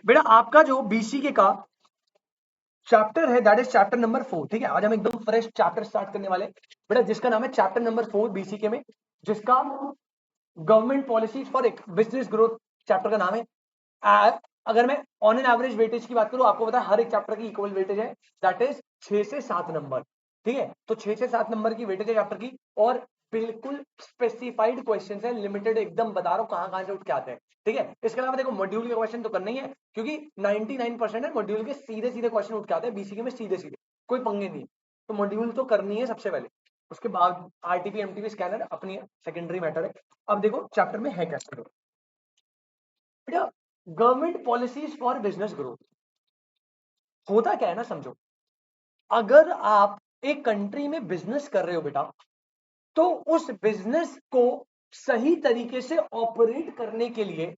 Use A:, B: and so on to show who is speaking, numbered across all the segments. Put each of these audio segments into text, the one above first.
A: बेटा आपका जो बीसीके का चैप्टर है दैट इज चैप्टर नंबर 4, ठीक है। आज हम एकदम फ्रेश चैप्टर स्टार्ट करने वाले बेटा, जिसका नाम है चैप्टर नंबर 4 बीसीके में, जिसका government policies for business growth chapter का नाम है। अगर मैं ऑन एन एवरेज वेटेज की बात करूं, आपको पता है हर एक चैप्टर की इक्वल वेटेज है, दैट इज 6 से 7 नंबर, ठीक है। तो 6 से 7 नंबर की वेटेज है चैप्टर की, और बिल्कुल स्पेसिफाइड क्वेश्चन है, लिमिटेड, एकदम बता रहा हूं कहां से उठ के आते हैं, ठीक है। इसके अलावा देखो मॉड्यूल के क्वेश्चन तो करना ही है, क्योंकि 99% है मॉड्यूल के सीधे सीधे क्वेश्चन उठ के आते हैं बीसीके में, सीधे सीधे, कोई पंगे नहीं। तो मॉड्यूल तो करनी है सबसे पहले, उसके बाद आरटीपी एमटीपी स्कैनर अपनी सेकेंडरी मैटर है। अब देखो चैप्टर में है क्या बेटा, government policies for business growth. होता क्या है ना, समझो, अगर आप एक कंट्री में बिजनेस कर रहे हो बेटा, तो उस बिजनेस को सही तरीके से ऑपरेट करने के लिए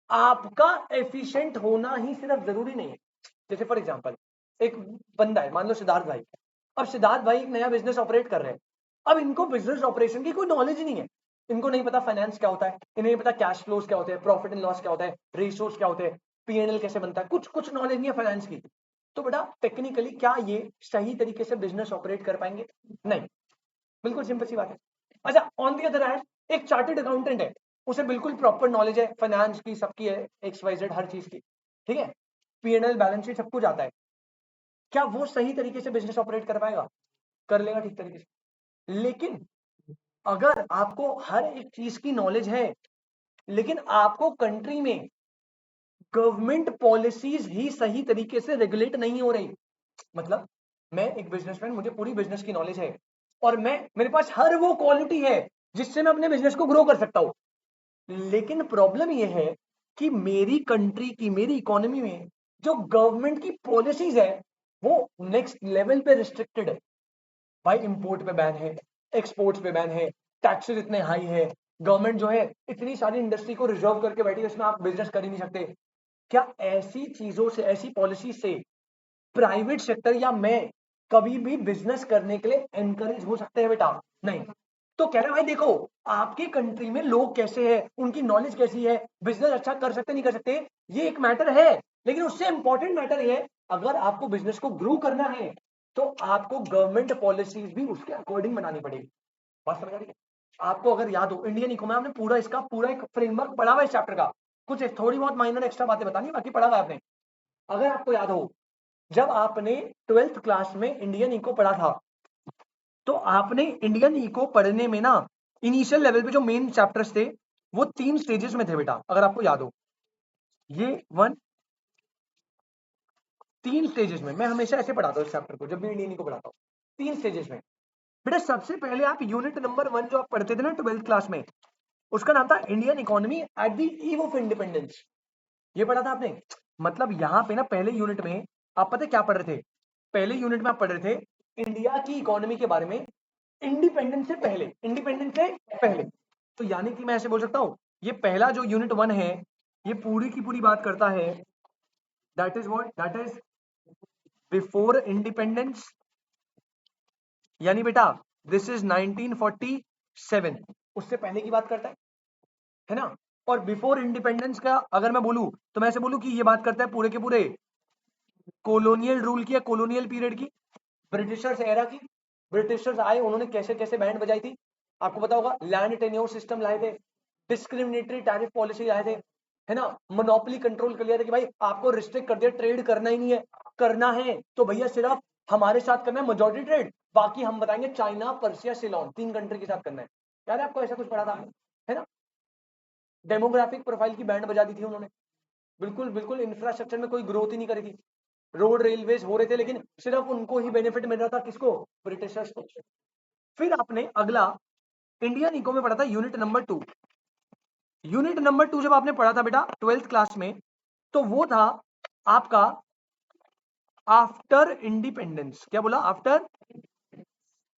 A: आपका एफिशिएंट होना ही सिर्फ जरूरी नहीं है। जैसे फॉर एग्जांपल एक बंदा है, मान लो सिद्धार्थ भाई। अब सिद्धार्थ भाई एक नया बिजनेस ऑपरेट कर रहे हैं। अब इनको बिजनेस ऑपरेशन की कोई नॉलेज ही नहीं है, इनको नहीं पता फाइनेंस क्या होता है, इन्हें नहीं पता कैश फ्लोज क्या होते हैं, प्रॉफिट एंड लॉस क्या होता है, रेशियोज क्या होते हैं, पीएनएल कैसे बनता है, कुछ कुछ नॉलेज नहीं है फाइनेंस की। तो बेटा टेक्निकली क्या ये सही तरीके से बिजनेस ऑपरेट कर पाएंगे? नहीं, बिल्कुल सिंपल सी बात है। अच्छा, ऑन दी अदर हैंड एक चार्टेड अकाउंटेंट है, उसे बिल्कुल प्रॉपर नॉलेज है फाइनेंस की, सबकी है, एक्स वाई जेड हर चीज की, ठीक है, पीएनएल बैलेंस शीट सब कुछ आता है। क्या वो सही तरीके से बिजनेस ऑपरेट कर पाएगा? कर लेगा ठीक तरीके से। लेकिन अगर आपको हर एक चीज की नॉलेज है, लेकिन आपको कंट्री में गवर्नमेंट पॉलिसीज ही सही तरीके से रेगुलेट नहीं हो रही, मतलब मैं एक बिजनेसमैन, मुझे पूरी बिजनेस की नॉलेज है, और मैं, मेरे पास हर वो क्वालिटी है जिससे मैं अपने बिजनेस को ग्रो कर सकता हूं, लेकिन प्रॉब्लम यह है कि मेरी कंट्री की, मेरी इकोनॉमी में जो गवर्नमेंट की पॉलिसीज है वो नेक्स्ट लेवल पे रिस्ट्रिक्टेड है। भाई इंपोर्ट पे बैन है, एक्सपोर्ट्स पे बैन है, टैक्सेस इतने हाई है, गवर्नमेंट जो है इतनी सारी इंडस्ट्री को रिजर्व करके बैठी है, इसमें आप बिजनेस कर ही नहीं सकते। क्या ऐसी चीजों से, ऐसी पॉलिसी से प्राइवेट सेक्टर या मैं कभी भी बिजनेस करने के लिए एनकरेज हो सकते हैं बेटा? नहीं। तो कह रहे भाई देखो, आपकी कंट्री में लोग कैसे हैं, उनकी नॉलेज कैसी है, बिजनेस अच्छा कर सकते नहीं कर सकते, ये एक मैटर है, लेकिन उससे इंपॉर्टेंट मैटर ये है, अगर आपको बिजनेस को ग्रो करना है तो आपको गवर्नमेंट पॉलिसीज भी उसके अकॉर्डिंग बनानी पड़ेगी। बात समझ आ रही है? आपको अगर याद हो इंडियन इकोनॉमी, आपने पूरा इसका पूरा एक फ्रेमवर्क पढ़ा हुआ है इस चैप्टर का, कुछ थोड़ी बहुत माइनर एक्स्ट्रा बातें बतानी, बाकी पढ़ा हुआ है आपने। अगर आपको याद हो, जब आपने 12th क्लास में इंडियन इको पढ़ा था, तो आपने इंडियन इको पढ़ने में ना, इनिशियल लेवल पे जो मेन चैप्टर्स थे वो 3 स्टेजेस में थे बेटा, अगर आपको याद हो, ये 3 स्टेजेस में। मैं हमेशा ऐसे पढ़ाता हूँ इस चैप्टर को, जब भी इंडियन इको पढ़ाता हूँ 3 स्टेजेस में। बेटा सबसे पहले आप यूनिट नंबर 1 जो आप पढ़ते थे ना 12th क्लास में, उसका नाम था Indian economy at the eve of independence. ये पढ़ा था आपने? मतलब यहां पे ना पहले यूनिट में आप पता क्या पढ़ रहे थे? पहले यूनिट में आप पढ़ रहे थे इंडिया की इकोनॉमी के बारे में, इंडिपेंडेंस से पहले, इंडिपेंडेंस से पहले। तो यानी कि मैं ऐसे बोल सकता हूं, ये पहला जो यूनिट 1 है, ये पूरी की पूरी बात करता है, that is what, that is before independence, यानी बेटा दिस इज 1947, उससे पहले की बात करता है ना। और बिफोर इंडिपेंडेंस का अगर मैं बोलूं, तो मैं ऐसे बोलूं कि ये बात करता है पूरे के पूरे कॉलोनियल रूल की या कॉलोनियल पीरियड की, ब्रिटिशर्स एरा की। ब्रिटिशर्स आए, उन्होंने कैसे कैसे बैंड बजाई थी, आपको पता होगा, लैंड टेन्योर सिस्टम लाए थे, डिस्क्रिमिनेटरी टैरिफ पॉलिसी लाए थे, है ना, मोनोपोली कंट्रोल कर लिया था कि भाई आपको रिस्ट्रिक्ट कर दिया, ट्रेड करना ही नहीं है, करना है तो भैया सिर्फ हमारे साथ करना है मेजॉरिटी ट्रेड, बाकी हम बताएंगे चाइना, पर्सिया, सिलोन, 3 कंट्री के साथ करना है। याद है आपको, ऐसा कुछ पढ़ा था आपने, है ना। डेमोग्राफिक प्रोफाइल की बैंड बजा दी थी उन्होंने, बिल्कुल बिल्कुल इंफ्रास्ट्रक्चर में कोई ग्रोथ ही नहीं करी थी, रोड रेलवेज हो रहे थे लेकिन सिर्फ उनको ही बेनिफिट मिल रहा था, किसको? ब्रिटिशर्स को। फिर आपने अगला इंडियन इको में पढ़ा था यूनिट नंबर 2। यूनिट नंबर 2 जब आपने पढ़ा था बेटा 12th क्लास में, तो वो था आपका आफ्टर इंडिपेंडेंस। क्या बोला? आफ्टर,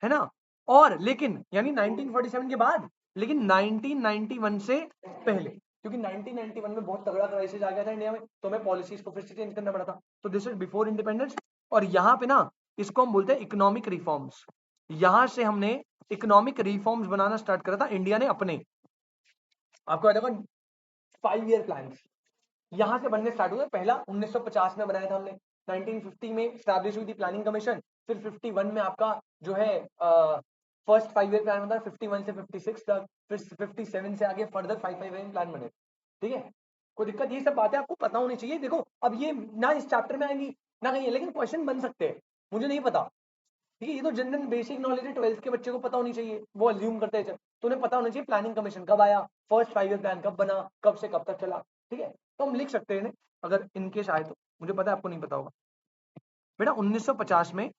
A: है ना। और लेकिन यानी 1947 के बाद, लेकिन 1991 से पहले, क्योंकि 1991 में बहुत तगड़ा क्राइसिस आ गया था इंडिया में, तो हमें पॉलिसीज को फिर से चेंज करना पड़ा था। तो दिस इज बिफोर इंडिपेंडेंस। और यहाँ पे ना इसको हम बोलते हैं इकोनॉमिक रिफॉर्म्स। यहां से हमने इकोनॉमिक रिफॉर्म्स बनाना स्टार्ट करा था इंडिया ने अपने, आपको याद होगा 5 ईयर प्लान, यहां से बनने स्टार्ट हुए। पहला 1950 में बनाया था हमने, 1950 में स्टैब्लिश हुई थी प्लानिंग कमीशन, फिर 51 में आपका जो है फर्स्ट 5 ईयर प्लान बना, 51 से 56 तक, फिर 57 से आगे फर्दर 5 ईयर प्लान बने। ठीक है, कोई दिक्कत, ये सब बातें आपको पता होनी चाहिए। देखो अब ये ना इस चैप्टर में आएंगी ना कहीं, लेकिन क्वेश्चन बन सकते हैं, मुझे नहीं पता। ठीक है, ये तो जनरल बेसिक नॉलेज है, 12th के बच्चे को पता होनी चाहिए, वो अज्यूम करते हैं। तो उन्हें पता होना चाहिए प्लानिंग कमीशन कब आया, फर्स्ट 5 ईयर प्लान कब बना, कब से कब तक चला। ठीक है, तो हम लिख सकते हैं अगर इनकेस आए तो, मुझे पता है आपको नहीं पता होगा। बेटा 1950 में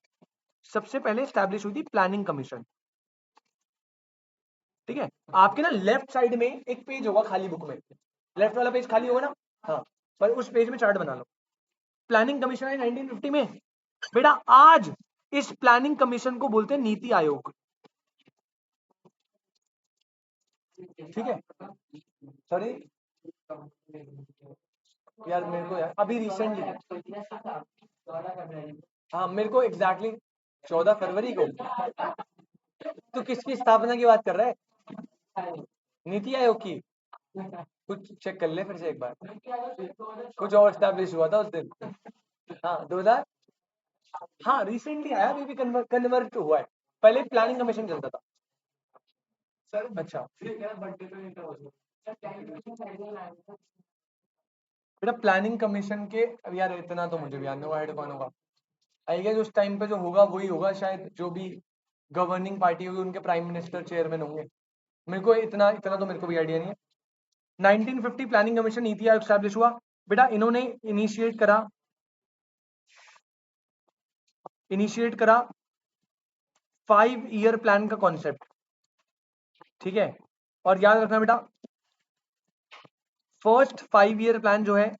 A: सबसे पहले स्टैब्लिश हुई थी प्लानिंग कमीशन। ठीक है, आपके ना लेफ्ट साइड में एक पेज होगा खाली बुक में, लेफ्ट वाला पेज खाली होगा ना, हाँ, पर उस पेज में चार्ट बना लो। प्लानिंग कमीशन है 1950 में। बेटा आज इस प्लानिंग कमीशन को बोलते हैं नीति आयोग। ठीक है, सॉरी यार, मेरे को यार अभी रिसेंटली, हाँ मेरे को एग्जैक्टली 14 फरवरी को। तो किसकी स्थापना की बात कर रहा है? नीति आयोग की। कुछ चेक कर ले फिर से एक बार, कुछ और स्टैब्लिश हुआ था उस दिन। हाँ 2000, हाँ रिसेंटली आया, अभी भी कन्वर्ट हुआ है, पहले प्लानिंग कमीशन चलता था। अच्छा बेटा प्लानिंग कमीशन के, अब यार इतना तो मुझे भी याद नहीं होगा हेड कौन होगा। आई गेस उस टाइम पे जो होगा वही होगा शायद, जो भी गवर्निंग पार्टी होगी उनके प्राइम मिनिस्टर चेयरमैन होंगे। मेरे को इतना इतना तो मेरे को भी आइडिया नहीं है। 1950 planning commission NITI Aayog establish हुआ। बेटा इन्होंने इनिशिएट करा 5 ईयर प्लान का कॉन्सेप्ट। ठीक है, और याद रखना बेटा फर्स्ट 5 ईयर प्लान जो है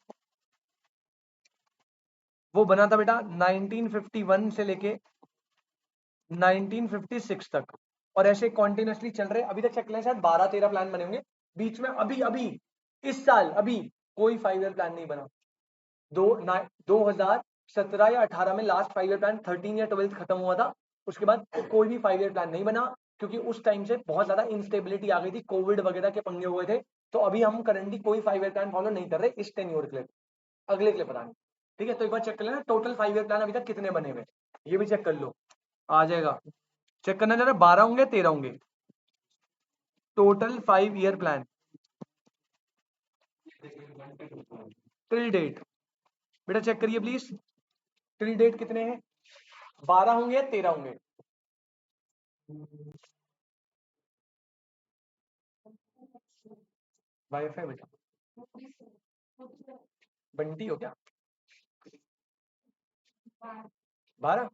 A: वो बना था बेटा 1951 से लेके 1956 तक, और ऐसे कॉन्टिन्यूसली चल रहे अभी तक। चल रहे शायद 12-13 प्लान बने होंगे बीच में। अभी अभी इस साल अभी कोई 5 ईयर प्लान नहीं बना। 2017 या 18 में लास्ट 5 ईयर प्लान 13 या 12 खत्म हुआ था, उसके बाद कोई भी 5 ईयर प्लान नहीं बना, क्योंकि उस टाइम से बहुत ज्यादा इंस्टेबिलिटी आ गई थी, कोविड वगैरह के पंगे हुए थे। तो अभी हम करंटली कोई 5 ईयर प्लान फॉलो नहीं कर रहे इस टेन्योर के लिए, अगले के लिए पता नहीं। ठीक है, तो एक बार चेक कर लेना टोटल 5 ईयर प्लान अभी तक कितने बने हुए, ये भी चेक कर लो, आ जाएगा। चेक करना जरा, 12 होंगे 13 होंगे total 5 year plan till date. बेटा चेक करिए प्लीज, टिल डेट कितने हैं, 12 होंगे या 13 होंगे? वाईफाई बेटा बंटी हो क्या? 12,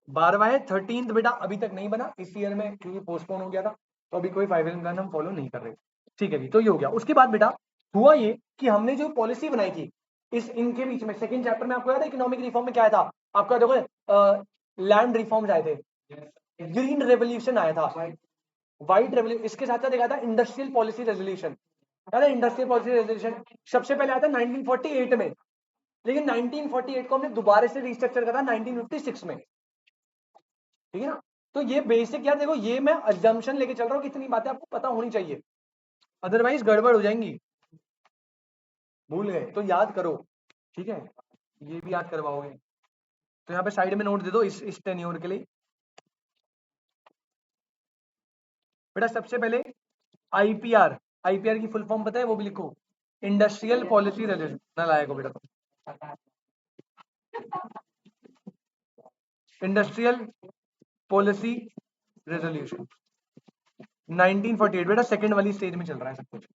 A: 12वां है 13th बेटा, अभी तक नहीं बना इस ईयर में क्योंकि पोस्टपोन हो गया था, तो अभी कोई 5 ईयर प्लान हम फॉलो नहीं कर रहे। ठीक है जी, तो ये हो गया। उसके बाद बेटा हुआ ये कि हमने जो पॉलिसी बनाई थी इस इनके बीच में, सेकंड चैप्टर में आपको याद है इकोनॉमिक रिफॉर्म में क्या था आपका, देखो लैंड रिफॉर्म्स आए थे, ग्रीन रेवोल्यूशन आया था, व्हाइट रेवोल्यूशन, इसके साथ साथ एक आता इंडस्ट्रियल पॉलिसी रेजोल्यूशन। याद है इंडस्ट्रियल पॉलिसी रेजोल्यूशन सबसे पहले आता 1948 में, लेकिन 1948 को हमने दोबारा से रिस्ट्रक्चर करा 1956 में। ठीक है ना, तो ये बेसिक यार देखो, ये मैं अजम्पशन लेके चल रहा हूँ कि इतनी बातें आपको पता होनी चाहिए, अदरवाइज गड़बड़ हो जाएंगी, भूल गए तो याद करो। ठीक है, ये भी याद करवाओगे, तो यहाँ पे साइड में नोट दे दो इस टेन्योर के लिए। बेटा सबसे पहले आईपीआर, आईपीआर की फुल फॉर्म पता है वो भी लिखो, इंडस्ट्रियल पॉलिसी रेजोल्यूशन ना लाएगा बेटा तो, इंडस्ट्रियल पॉलिसी रेजोल्यूशन 1948 बेटा सेकंड वाली स्टेज में चल रहा है सब कुछ,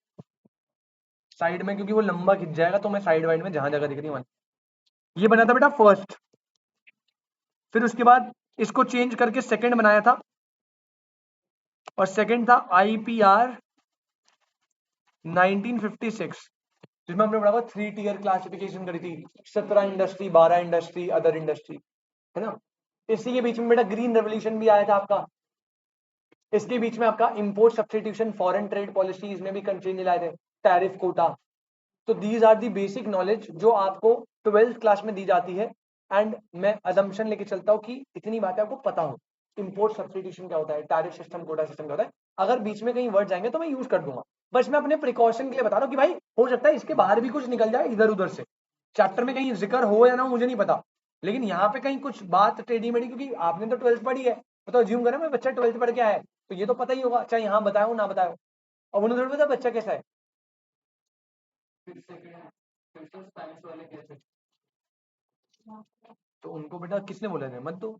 A: साइड में क्योंकि वो लंबा खिंच जाएगा तो मैं साइड वाइड में जहां जगह दिख रही है ये बना था बेटा फर्स्ट, फिर उसके बाद इसको चेंज करके सेकंड बनाया था, और सेकंड था आईपीआर 1956, जिसमें हमने पढ़ा 3 टीयर क्लासिफिकेशन करी थी, 17 इंडस्ट्री, 12 इंडस्ट्री, अदर इंडस्ट्री, है ना। इसी के बीच में बेटा ग्रीन रेवोल्यूशन भी आया था आपका, इसके बीच में आपका import substitution, foreign trade policies में भी चेंज लाए थे, टैरिफ कोटा। तो these are the basic knowledge जो आपको 12th क्लास में दी जाती है, एंड मैं अजम्पशन लेके चलता हूँ कि इतनी बातें आपको पता हो। इंपोर्ट सब्स्टिट्यूशन क्या होता है, टैरिफ सिस्टम, कोटा सिस्टम क्या होता है, अगर बीच में कहीं वर्ड जाएंगे तो मैं यूज कर दूंगा, बस मैं अपने प्रिकॉशन के लिए बता रहा हूँ कि भाई हो सकता है इसके बाहर भी कुछ निकल जाए इधर उधर से, चैप्टर में कहीं जिक्र हो या ना हो मुझे नहीं पता, लेकिन यहाँ पे कहीं कुछ बात टेढ़ी मेढ़ी, क्योंकि आपने तो 12th पढ़ी है, तो अज्यूम करें मैं बच्चा 12th पढ़ के आया है तो ये तो पता ही होगा, चाहे यहाँ बताया हो ना बताया हो। अब उन्हें थोड़ा पता बच्चा कैसा है। तो उनको बेटा किसने बोला था मत दो।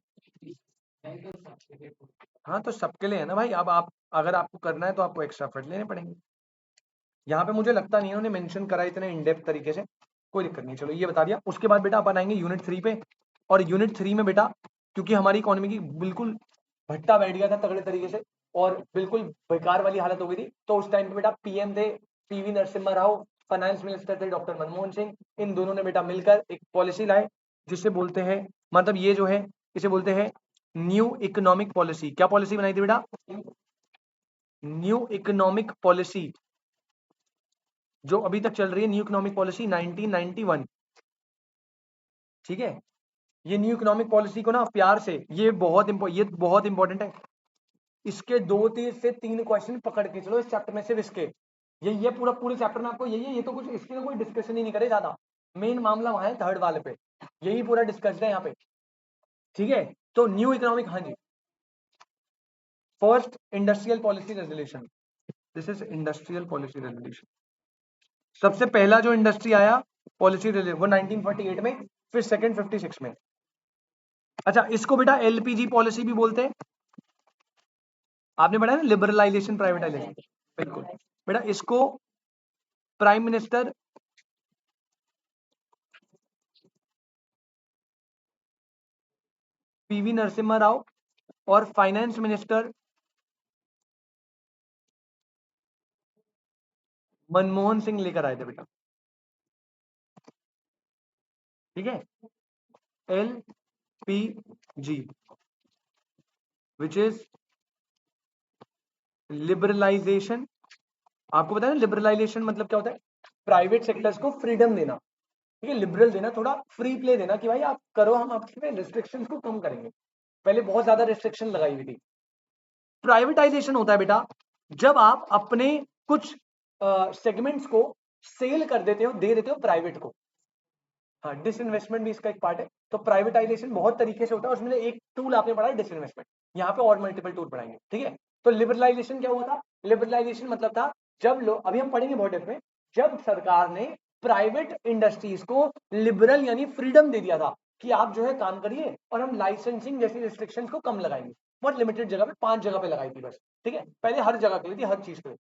A: हाँ तो सबके लिए है ना भाई, अब आप अगर आपको करना है तो आपको एक्स्ट्रा एफर्ट लेने पड़ेंगे। यहाँ पे मुझे लगता नहीं है उन्होंने मेंशन करा इतने इन डेप्थ तरीके से, कोई दिक्कत नहीं, चलो ये बता दिया। उसके बाद बेटा अपन आएंगे यूनिट 3 पे, और यूनिट 3 में बेटा क्योंकि हमारी इकोनॉमी की बिल्कुल भट्टा बैठ गया था तगड़े तरीके से और बिल्कुल बेकार वाली हालत हो गई थी, तो उस टाइम पे बेटा पीएम थे PV Narasimha Rao, finance minister थे डॉक्टर मनमोहन सिंह, इन दोनों ने बेटा मिलकर एक पॉलिसी लाए जिसे बोलते हैं, मतलब ये जो है इसे बोलते हैं न्यू इकोनॉमिक पॉलिसी। क्या पॉलिसी बनाई थी बेटा? न्यू इकोनॉमिक पॉलिसी, जो अभी तक चल रही है न्यू इकोनॉमिक पॉलिसी 1991। ठीक है, ये न्यू इकोनॉमिक पॉलिसी को ना प्यार से, ये बहुत इंपॉर्टेंट है, इसके 2 से 3 क्वेश्चन पकड़ के चलो इस चैप्टर में, सिर्फ इसके, ये पूरा पूरे चैप्टर में आपको यही है, ये तो कुछ इसके तो कोई डिस्कशन ही नहीं करे ज्यादा, मेन मामला वहां है थर्ड वाले पे, यही पूरा डिस्कस है यहाँ पे। ठीक है, तो न्यू इकोनॉमिक, हाँ जी, first industrial policy resolution, this is industrial policy resolution. सबसे पहला जो इंडस्ट्री आया पॉलिसी वो 1948 में, फिर सेकंड 56 में। अच्छा, इसको बेटा एलपीजी पॉलिसी भी बोलते हैं, आपने पढ़ा है ना, लिबरलाइजेशन प्राइवेटाइजेशन, बिल्कुल बेटा इसको prime minister PV Narasimha Rao और फाइनेंस मिनिस्टर मनमोहन सिंह लेकर आए थे बेटा। ठीक है, L P G which is liberalisation. आपको पता है ना लिबरलाइजेशन मतलब क्या होता है? प्राइवेट सेक्टर्स को फ्रीडम देना, ठीक है, लिबरल देना, थोड़ा फ्री प्ले देना कि भाई आप करो, हम आपके रिस्ट्रिक्शंस को कम करेंगे। पहले बहुत ज्यादा रिस्ट्रिक्शन लगाई हुई थी। प्राइवेटाइजेशन होता है बेटा जब आप अपने कुछ सेगमेंट्स को सेल कर देते हो, दे देते हो प्राइवेट को। हाँ, डिसइन्वेस्टमेंट भी इसका एक पार्ट है। तो प्राइवेटाइजेशन बहुत तरीके से होता है, उसमें एक टूल आपने पढ़ा है डिसइन्वेस्टमेंट, यहाँ पे और मल्टीपल टूल पढ़ाएंगे। ठीक है, तो लिबरलाइजेशन क्या हुआ था? लिबरलाइजेशन मतलब था जब लोग, अभी हम पढ़ेंगे बहुत डेप्थ में, जब सरकार ने प्राइवेट इंडस्ट्रीज को लिबरल यानी फ्रीडम दे दिया था कि आप जो है काम करिए और हम लाइसेंसिंग जैसी रिस्ट्रिक्शन को कम लगाएंगे। बहुत लिमिटेड जगह पे, 5 जगह पे लगाई थी बस। ठीक है, पहले हर जगह के लिए थी, हर चीज के लिए।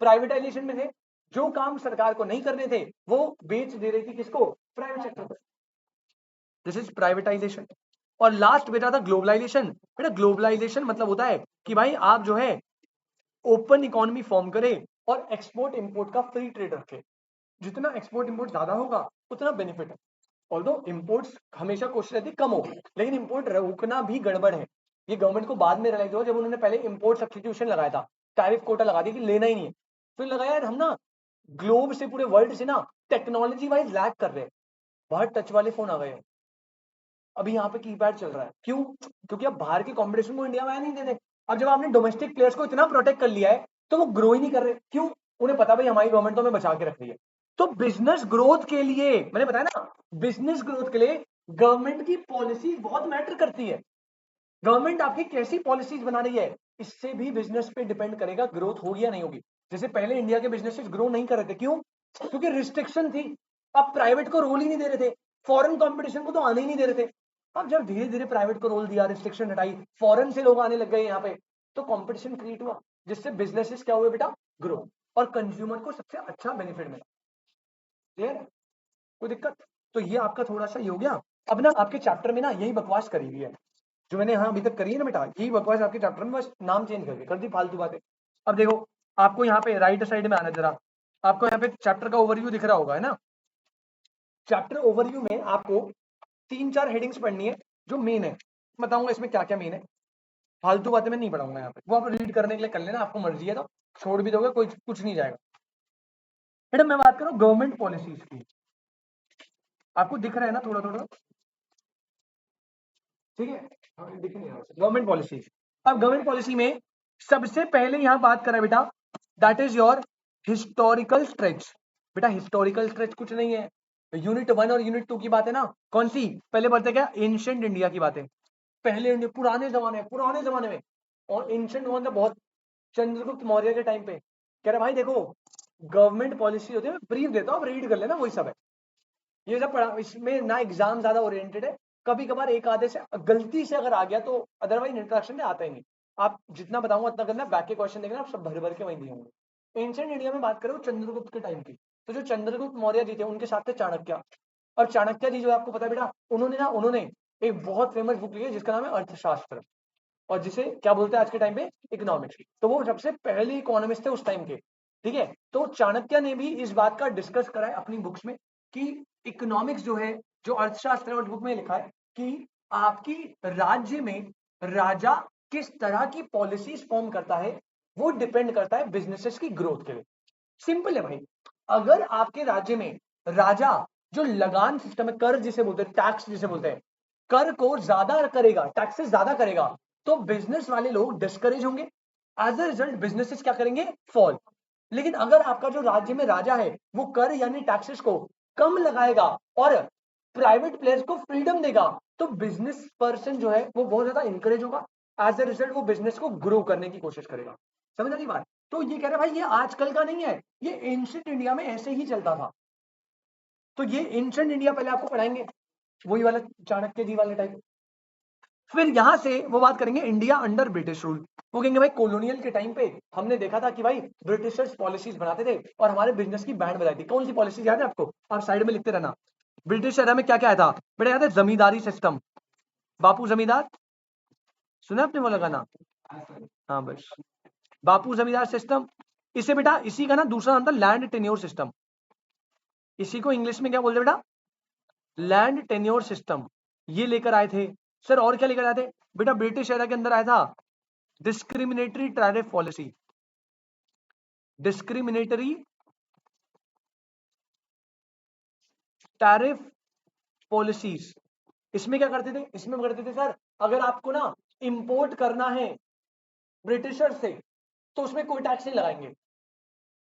A: प्राइवेटाइजेशन में थे, जो काम सरकार को नहीं करने थे वो बेच दे रही थी किसको? प्राइवेट सेक्टर को। This is privatisation. और लास्ट बेटा था ग्लोबलाइजेशन। बेटा ग्लोबलाइजेशन मतलब होता है कि भाई आप जो है ओपन इकोनॉमी फॉर्म करें और एक्सपोर्ट इंपोर्ट का फ्री ट्रेड रखें। जितना एक्सपोर्ट इंपोर्ट ज्यादा होगा उतना बेनिफिट है। ऑल्दो इंपोर्ट्स हमेशा कोशिश रहती कम हो, लेकिन इंपोर्ट रुकना भी गड़बड़ है। ये गवर्नमेंट को बाद में रियलाइज हुआ जब उन्होंने पहले इंपोर्ट सब्स्टिट्यूशन लगाया था, टैरिफ कोटा लगा दिया कि लेना ही नहीं है। फिर लगाया यार हम ना ग्लोब से, पूरे वर्ल्ड से ना टेक्नोलॉजी वाइज लैग कर रहे हैं, बाहर टच वाले फोन आ गए हैं, अभी यहाँ पे कीपैड चल रहा है। क्यों? क्योंकि अब बाहर के कंपटीशन को इंडिया में आया नहीं देते। अब जब आपने डोमेस्टिक प्लेयर्स को इतना प्रोटेक्ट कर लिया है तो वो ग्रो ही नहीं कर रहे। क्यों? उन्हें पता भाई हमारी गवर्नमेंट तो हमें बचा के रख रही है। तो बिजनेस ग्रोथ के लिए, मैंने बताया ना, बिजनेस ग्रोथ के लिए गवर्नमेंट की पॉलिसी बहुत मैटर करती है। गवर्नमेंट आपकी कैसी पॉलिसीज बना रही है इससे भी बिजनेस पे डिपेंड करेगा ग्रोथ होगी या नहीं होगी। जैसे पहले इंडिया के बिजनेसेस ग्रो नहीं कर रहे थे, क्यों? क्योंकि रिस्ट्रिक्शन थी। अब प्राइवेट को रोल ही नहीं दे रहे थे, फॉरेन कंपटीशन को तो आने ही नहीं दे रहे थे। अब जब धीरे धीरे प्राइवेट को रोल दिया, रिस्ट्रिक्शन हटाई, फॉरेन से लोग आने लग गए यहाँ पे, तो कंपटीशन क्रिएट हुआ, जिससे बिजनेसेस क्या हुए बेटा? ग्रो, और कंज्यूमर को सबसे अच्छा बेनिफिट मिला। क्लियर है? कोई दिक्कत? तो ये आपका थोड़ा सा ये हो गया। अब ना आपके चैप्टर में ना यही बकवास करी हुई है जो मैंने यहाँ अभी तक करी है ना बेटा, यही बकवास आपके चैप्टर में, बस नाम चेंज करके कर दी फालतू बातें। अब देखो, आपको यहाँ पे राइट साइड में आना जरा, आपको यहाँ पे चैप्टर का ओवरव्यू दिख रहा होगा, है ना? चैप्टर ओवरव्यू में आपको 3-4 हेडिंग्स पढ़नी है जो मेन है। बताऊंगा इसमें क्या क्या मेन है, फालतू बातें मैं नहीं पढ़ाऊंगा यहाँ पे, वो आप रीड करने के लिए कर लेना, आपको मर्जी है तो छोड़ भी दोगे, कोई कुछ नहीं जाएगा। मैडम मैं बात करूँ गवर्नमेंट पॉलिसीज की, आपको दिख रहा है ना थोड़ा थोड़ा? ठीक है, दिख नहीं रहा गवर्नमेंट पॉलिसीज। अब गवर्नमेंट पॉलिसी में सबसे पहले यहां बात करें बेटा, that is your historical stretch. बेटा हिस्टोरिकल स्ट्रेच कुछ नहीं है, यूनिट 1 और यूनिट 2 की बात है ना। कौन सी? पहले बढ़ते क्या, एंशिएंट इंडिया की बातें, पहले इंडिया, पुराने जमाने में। और एंशिएंट मतलब बहुत, चंद्रगुप्त मौर्य के टाइम पे। कह रहे भाई देखो गवर्नमेंट पॉलिसी होती है, ब्रीफ देता हूँ, आप रीड कर लेना, वही सब है। ये सब पढ़ा, इसमें ना एग्जाम ज्यादा ओरिएंटेड है, कभी कभार एक आधे से गलती से अगर आ गया तो, अदरवाइज इंट्रोडक्शन में आता ही नहीं। आप जितना बताऊंगा उतना करना, बैक के क्वेश्चन देखना, आप सब भर भर के वही दिए होंगे। एंशिएंट इंडिया में बात करो चंद्रगुप्त के टाइम की, तो जो चंद्रगुप्त मौर्य जी थे उनके साथ थे चाणक्य। और चाणक्य जी जो आपको पता है बेटा, उन्होंने एक बहुत फेमस बुक लिखी है जिसका नाम है अर्थशास्त्र, और जिसे क्या बोलते हैं आज के टाइम पे, इकोनॉमिक्स। तो वो सबसे पहले इकोनॉमिस्ट थे उस टाइम के, ठीक है। तो चाणक्य ने भी इस बात का डिस्कस करा है अपनी बुक्स में कि इकोनॉमिक्स जो है, जो अर्थशास्त्र है, उस बुक में लिखा है कि आपकी राज्य में राजा किस तरह की पॉलिसीज फॉर्म करता है, वो डिपेंड करता है बिजनेसेस की ग्रोथ के लिए। सिंपल है भाई, अगर आपके राज्य में राजा जो लगान सिस्टम है, कर जिसे बोलते हैं, टैक्स जिसे बोलते हैं, कर को ज्यादा करेगा, टैक्सेस ज्यादा करेगा, तो बिजनेस वाले लोग डिस्करेज होंगे, एज अ रिजल्ट बिजनेसेस क्या करेंगे, फॉल। लेकिन अगर आपका जो राज्य में राजा है वो कर यानी टैक्सेस को कम लगाएगा और प्राइवेट प्लेयर्स को फ्रीडम देगा, तो बिजनेस पर्सन जो है वो बहुत ज्यादा इंकरेज होगा, एज अ रिजल्ट वो बिजनेस को ग्रो करने की कोशिश करेगा। समझ रही बात? तो ये कह रहे भाई ये आजकल का नहीं है, ये एंशिएंट इंडिया में ऐसे ही चलता था। तो ये एंशिएंट इंडिया पहले आपको पढ़ाएंगे, वही वाला चाणक्य जी वाले टाइप। फिर यहां से वो बात करेंगे इंडिया अंडर ब्रिटिश रूल। वो कहेंगे भाई कॉलोनियल के टाइम पे हमने देखा था कि भाई ब्रिटिशर्स पॉलिसीज बनाते थे और हमारे बिजनेस की बैंड बजाई थी। कौन सी पॉलिसीज याद है आपको? आप साइड में लिखते रहना। ब्रिटिश एरा में क्या क्या आया था बेटा, याद है? जमींदारी सिस्टम, बापू जमींदार, सुना आपने वो गाना? हाँ बस, बापू जमींदार सिस्टम। इसे बेटा, इसी का ना दूसरा नाम था लैंड टेन्योर सिस्टम। इसी को इंग्लिश में क्या बोलते बेटा? Land tenure system. ये लेकर आए थे सर। और क्या लेकर आए थे बेटा? ब्रिटिश एरा के अंदर आया था discriminatory tariff policy, discriminatory tariff policies. इसमें क्या करते थे? इसमें करते थे सर, अगर आपको ना इंपोर्ट करना है ब्रिटिशर से, तो उसमें कोई टैक्स नहीं लगाएंगे,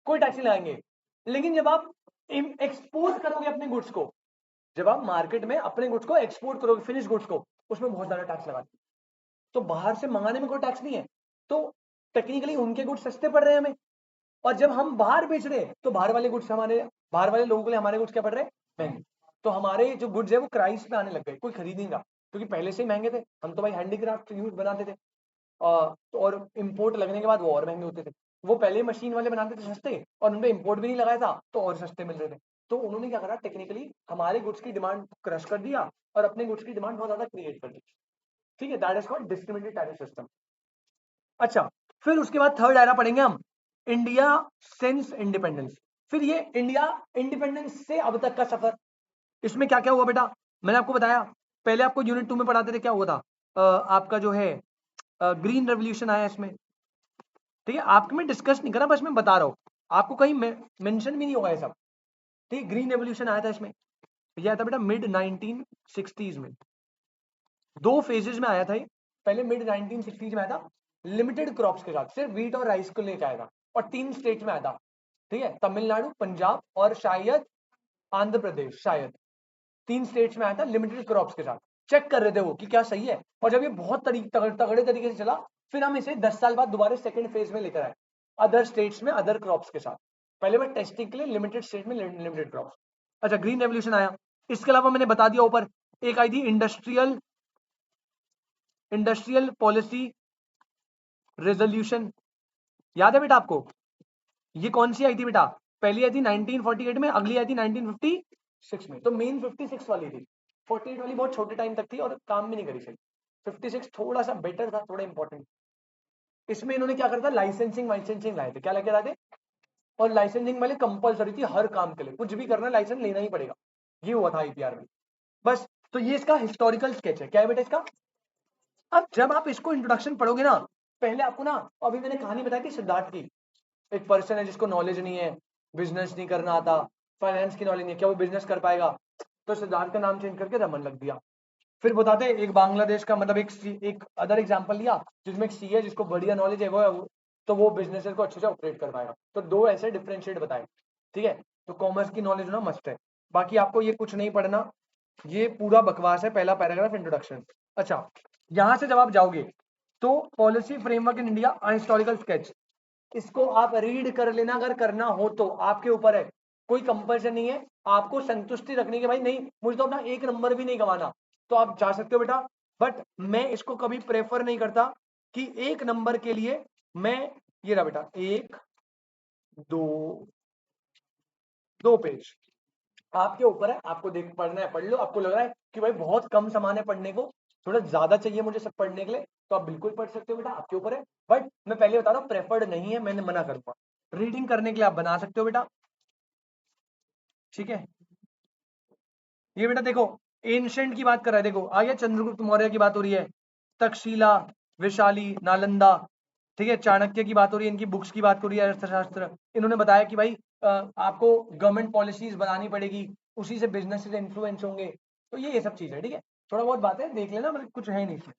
A: कोई टैक्स नहीं लगाएंगे। लेकिन जब आप एक्सपोर्ट करोगे अपने गुड्स को, जब आप मार्केट में अपने गुड्स को एक्सपोर्ट करोगे, फिनिश गुड्स को, उसमें बहुत ज्यादा टैक्स लगाते। तो बाहर से मंगाने में कोई टैक्स नहीं है, तो टेक्निकली उनके गुड्स सस्ते पड़ रहे हैं हमें। और जब हम बाहर बेच रहे हैं तो बाहर वाले गुड्स हमारे, बाहर वाले लोगों के लिए हमारे गुड्स क्या पड़ रहे हैं, महंगे। तो हमारे जो गुड्स है वो क्राइस पे आने लग गए, कोई खरीद नहीं रहा, क्योंकि पहले से ही महंगे थे। हम तो भाई हैंडीक्राफ्ट यूज बनाते थे, और इम्पोर्ट लगने के बाद वो और महंगे होते थे। वो पहले मशीन वाले बनाते थे सस्ते, और उनपे इम्पोर्ट भी नहीं लगाया था तो और सस्ते मिल रहे थे। तो उन्होंने क्या करा, टेक्निकली हमारे गुड्स की डिमांड क्रश कर दिया और अपने गुड्स की डिमांड बहुत ज्यादा क्रिएट कर दी। ठीक है, that is called discriminatory tariff system. अच्छा, फिर उसके बाद थर्ड एरा पढ़ेंगे हम, इंडिया सिंस इंडिपेंडेंस। फिर ये इंडिया इंडिपेंडेंस से अब तक का सफर। इसमें क्या क्या हुआ बेटा? मैंने आपको बताया, पहले आपको यूनिट 2 में पढ़ाते थे, क्या हुआ था? आपका जो है ग्रीन रेवोल्यूशन आया इसमें। ठीक है, आपके में डिस्कस नहीं करा, बस मैं बता रहा हूँ, आपको कहीं मेंशन भी नहीं होगा ये सब। ठीक है, ग्रीन रेवोल्यूशन आया था इसमें, यह आया था बेटा मिड 1960s में। दो फेजेस में आया था ये। पहले मिड 1960s में आया था लिमिटेड क्रॉप्स के साथ, सिर्फ व्हीट और राइस को लेकर आया था, और 3 स्टेट में आया था। ठीक है, तमिलनाडु, पंजाब और शायद आंध्र प्रदेश, शायद 3 स्टेट्स में आया था लिमिटेड क्रॉप्स के साथ। चेक कर रहे थे वो कि क्या सही है। और जब ये बहुत तगड़े तरीके से चला, फिर हम इसे 10 साल बाद दोबारा सेकंड फेज में लेकर आए, अदर स्टेट्स में अदर क्रॉप्स के साथ। पहले मैं टेस्टिंग के लिए लिमिटेड स्टेट में लिमिटेड क्रॉप्स। अच्छा, ग्रीन रेवोल्यूशन आया। इसके अलावा मैंने बता दिया ऊपर, एक आई थी इंडस्ट्रियल पॉलिसी रेजोल्यूशन, याद है बेटा आपको? ये कौन सी आई थी बेटा? पहली आई थी 1948 में, अगली आई थी 1956 में। तो मेन 56 वाली थी, 48 वाली बहुत छोटे टाइम तक थी और काम भी नहीं करी सही। 56 थोड़ा सा बेटर था, थोड़ा इंपॉर्टेंट। इसमें इन्होंने क्या करा था, लाइसेंसिंग वाइसेंसिंग लाए थे। क्या लेके आए थे? और लाइसेंसिंग वाले कंपलसरी थी हर काम के लिए, कुछ भी करना लाइसेंस लेना ही पड़ेगा। ये हुआ था आईपीआर में। बस, तो ये इसका हिस्टोरिकल स्केच है। क्या है बेटा इसका? अब जब आप इसको इंट्रोडक्शन पढ़ोगे ना, पहले आपको ना, अभी मैंने कहानी बताई थी सिद्धार्थ की, एक पर्सन है जिसको नॉलेज नहीं है, बिजनेस नहीं करना आता, फाइनेंस की नॉलेज नहीं है, क्या वो बिजनेस कर पाएगा? तो सिद्धार्थ का नाम चेंज करके रमन लग दिया। फिर बताते एक बांग्लादेश का, मतलब एक अदर एग्जांपल लिया जिसमें एक सी है जिसको बढ़िया नॉलेज है, वो तो वो बिजनेसेस को अच्छे से ऑपरेट कर पाएगा। तो दो ऐसे डिफरेंशिएट बताए, ठीक है। तो कॉमर्स की नॉलेज होना मस्ट है। बाकी आपको ये कुछ नहीं पढ़ना, ये पूरा बकवास है, पहला पैराग्राफ इंट्रोडक्शन। अच्छा, यहां से जब आप जाओगे तो policy framework in India historical sketch, इसको आप रीड कर लेना, अगर करना हो तो आपके ऊपर है, कोई कंपल्सन नहीं है। आपको संतुष्टि रखनी कि भाई नहीं मुझे तो अपना एक नंबर भी नहीं गंवाना, तो आप जा सकते हो बेटा। बट मैं इसको कभी प्रेफर नहीं करता कि एक नंबर के लिए मैं, ये रहा बेटा, एक दो, दो पेज आपके ऊपर है, आपको देख पढ़ना है पढ़ लो। आपको लग रहा है कि भाई बहुत कम सामान है पढ़ने को, थोड़ा ज्यादा चाहिए मुझे सब पढ़ने के लिए, तो आप बिल्कुल पढ़ सकते हो बेटा, आपके ऊपर है। बट मैं पहले बता रहा हूँ प्रेफर्ड नहीं है, मैंने मना करूंगा। रीडिंग करने के लिए आप बना सकते हो बेटा, ठीक है। ये बेटा देखो, एंशंट की बात कर रहा है, देखो आइए चंद्रगुप्त मौर्य की बात हो रही है, तक्षशिला, विशाली, नालंदा, ठीक है, चाणक्य की बात हो रही है, इनकी बुक्स की बात हो रही है, अर्थशास्त्र। इन्होंने बताया कि भाई आपको गवर्नमेंट पॉलिसीज बनानी पड़ेगी, उसी से बिजनेस इन्फ्लुएंस होंगे। तो ये सब चीज है, ठीक है। थोड़ा बहुत बातें देख लेना, मतलब कुछ है नहीं इसमें,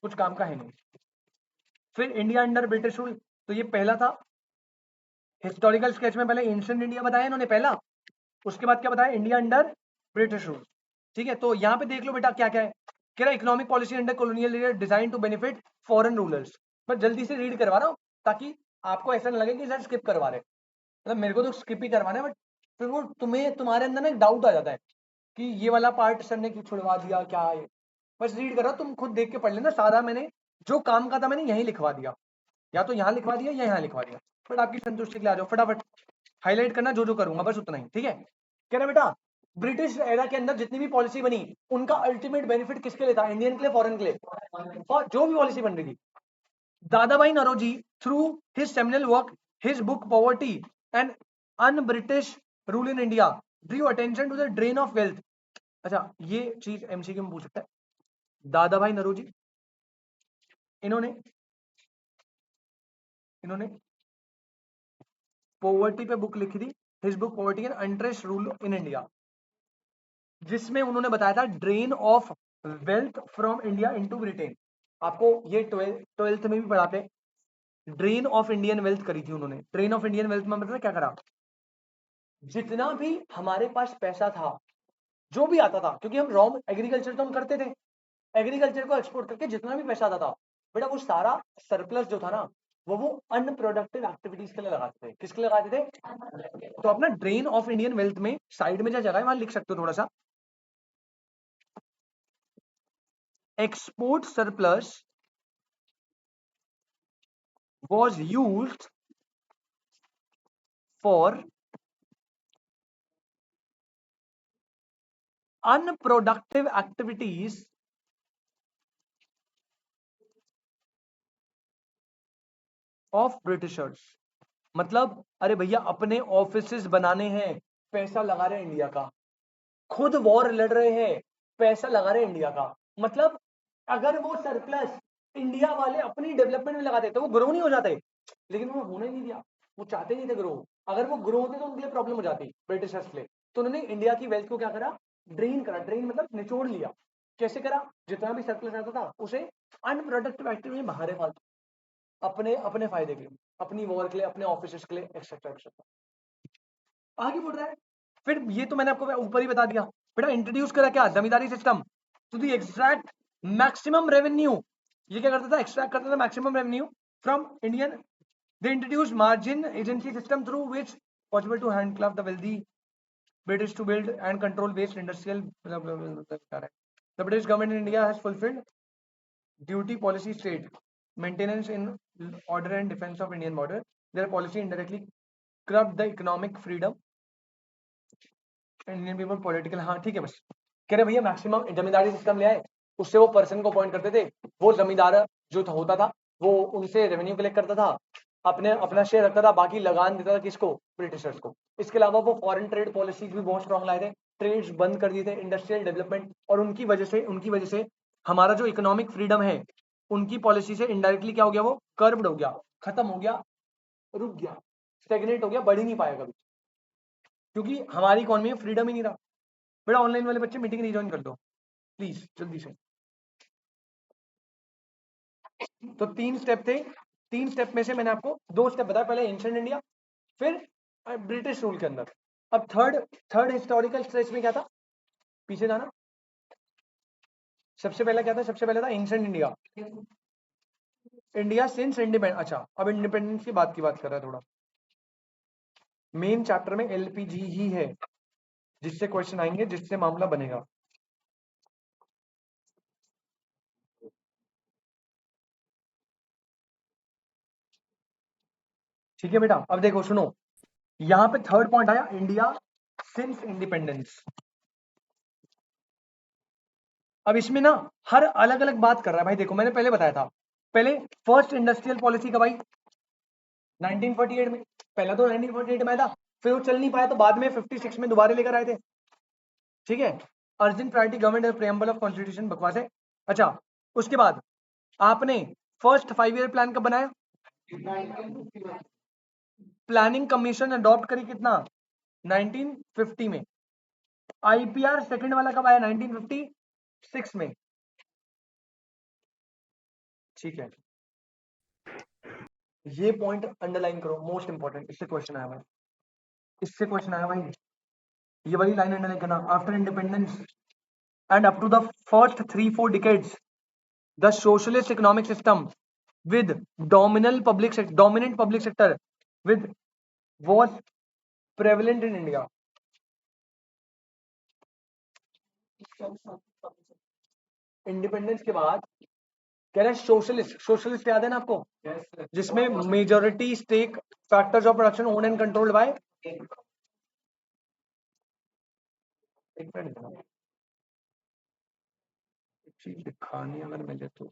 A: कुछ काम का है नहीं। फिर इंडिया अंडर ब्रिटिश रूल, तो ये पहला था हिस्टोरिकल स्केच में। पहले एंशिएंट इंडिया बताया इन्होंने पहला, उसके बाद क्या बताया, इंडिया अंडर ब्रिटिश रूल, ठीक है। तो यहाँ पे देख लो बेटा क्या क्या है, कह रहा economic policy under colonial design to benefit foreign rulers. मैं जल्दी से रीड करवा रहा हूँ ताकि आपको ऐसा ना लगे कि सर स्किप करवा रहे, मतलब मेरे को तो स्किप ही करवाना है, बट फिर वो तुम्हें तुम्हारे अंदर ना एक डाउट आ जाता है कि ये वाला पार्ट सर ने क्यों छुड़वा दिया, क्या है। बस रीड करो, तुम खुद देख के पढ़ लेना, सारा मैंने जो काम का था मैंने यहीं लिखवा दिया, या तो यहाँ लिखवा दिया या यहाँ लिखवा दिया। बट आपकी संतुष्टि के लिए आ जाओ, फटाफट हाईलाइट करना जो जो करूंगा, बस उतना ही, ठीक है। कह रहा बेटा ब्रिटिश एरा के अंदर जितनी भी पॉलिसी बनी, उनका अल्टीमेट बेनिफिट किसके लिए था, इंडियन के लिए, फॉरेन के लिए, और जो भी पॉलिसी बन रही थी। Dadabhai Naoroji through his seminal work, his book poverty and un British rule in India drew attention to the drain of wealth. अच्छा, ये चीज एमसीक्यू में पूछ सकता है। दादाभाई नौरोजी, इन्होंने इन्होंने पॉवर्टी पे बुक लिखी थी, his book poverty and अनट्रेस्ट rule in India, जिसमें उन्होंने बताया था drain of wealth from India into Britain. आपको ये ट्वेल्थ में भी पढ़ाते, ड्रेन ऑफ इंडियन वेल्थ करी थी उन्होंने। ड्रेन ऑफ इंडियन वेल्थ में मतलब क्या करा, जितना भी हमारे पास पैसा था, जो भी आता था, क्योंकि हम रॉ एग्रीकल्चर तो हम करते थे, एग्रीकल्चर को एक्सपोर्ट करके जितना भी पैसा आता था बेटा, वो सारा सरप्लस जो था ना, वो अनप्रोडक्टिव एक्टिविटीज के लिए लगाते थे। किसके लिए लगाते थे, तो अपना ड्रेन ऑफ इंडियन वेल्थ में साइड में जो जगह है वहां लिख सकते हो थोड़ा सा, export surplus was used for unproductive activities of Britishers। मतलब अरे भैया अपने ऑफिसेस बनाने हैं, पैसा लगा रहे हैं इंडिया का, खुद वॉर लड़ रहे हैं, पैसा लगा रहे हैं इंडिया का। मतलब अगर वो सरप्लस इंडिया वाले अपनी डेवलपमेंट में लगाते तो वो ग्रो नहीं हो जाते, लेकिन वो होने नहीं दिया, वो चाहते नहीं थे ग्रो। अगर वो ग्रो होते तो उनके लिए प्रॉब्लम हो जाती ब्रिटिशर्स के लिए। तो उन्होंने इंडिया की वेल्थ को क्या करा, ड्रेन करा। ड्रेन मतलब निचोड़ लिया। कैसे करा, जितना भी सरप्लस आता था उसे अनप्रोडक्टिव एक्टिविटी में बाहर फालतू, अपने अपने फायदे के लिए, अपनी वॉर के लिए, अपने ऑफिस के लिए, एक्सेट्रा एक्सेट्रा। आगे बढ़ रहा है। फिर ये तो मैंने आपको ऊपर ही बता दिया बेटा, इंट्रोड्यूस करा क्या, zamindari system to the extract maximum revenue. ये क्या करता था, एक्सट्रैक्ट करता था maximum revenue from Indian. They introduce margin agency system through which possible to handcraft the wealthy British to build and control based industrial. The British government in India has fulfilled duty policy state maintenance in order and defence of Indian border. Their policy indirectly curb the economic freedom Indian people political. हाँ ठीक है, बस कह रहे भैया maximum जमींदारी system ले आए, उससे वो पर्सन को अपॉइंट करते थे, वो जमींदार जो होता था वो उनसे रेवेन्यू कलेक्ट करता था, अपने अपना शेयर रखता था, बाकी लगान देता था किसको, ब्रिटिशर्स को। इसके अलावा वो फॉरेन ट्रेड पॉलिसीज भी बहुत स्ट्रॉन्ग लाए थे, ट्रेड्स बंद कर दिए थे, इंडस्ट्रियल डेवलपमेंट, और उनकी वजह से हमारा जो इकोनॉमिक फ्रीडम है उनकी पॉलिसी से इनडायरेक्टली क्या हो गया, वो कर्ब्ड हो गया, खत्म हो गया, रुक गया, स्टेगनेट हो गया, बढ़ ही नहीं पाएगा कभी, क्योंकि हमारी इकोनॉमी में फ्रीडम ही नहीं रहा। बेटा ऑनलाइन वाले बच्चे मीटिंग रिजॉइन कर दो प्लीज जल्दी से। तो 3 स्टेप थे, 3 स्टेप में से मैंने आपको 2 स्टेप बताया, पहले एंशिएंट इंडिया, फिर ब्रिटिश रूल के अंदर। अब थर्ड हिस्टोरिकल स्ट्रेच में क्या था, पीछे जाना, सबसे पहला क्या था, सबसे पहले था ancient India, India since independence. अच्छा, अब इंडिपेंडेंस की बात कर रहा है थोड़ा। मेन चैप्टर में एलपीजी ही है, जिससे क्वेश्चन आएंगे, जिससे मामला बनेगा। ठीक है बेटा, अब देखो सुनो, यहां पे थर्ड पॉइंट आया, इंडिया सिंस इंडिपेंडेंस। अब इसमें ना हर अलग अलग बात कर रहा है भाई। देखो मैंने पहले बताया था, पहले फर्स्ट इंडस्ट्रियल पॉलिसी कब आई, 1948 में। पहला तो 1948 में आया था, फिर वो चल नहीं पाया तो बाद में 56 में दोबारा लेकर आए थे। ठीक है, urgent priority government preamble of constitution, बकवास है। अच्छा, उसके बाद आपने फर्स्ट 5 ईयर प्लान कब बनाया, प्लानिंग कमीशन अडॉप्ट करी कितना, 1950 में। आईपीआर सेकंड वाला कब आया, 1956 में। ठीक है, ये पॉइंट अंडरलाइन करो, मोस्ट इंपॉर्टेंट, इससे क्वेश्चन आया भाई, इससे क्वेश्चन आया भाई। ये वाली लाइन अंडरलाइन करना, after independence and up to the first 3-4 decades the socialist economic system with dominant public sector with was prevalent in India. Independence के बाद कह रहे हैं सोशलिस्ट याद है ना आपको, जिसमें majority stake factors of production own and controlled by, एक मिनट चीज दिखानी अगर मिले तो,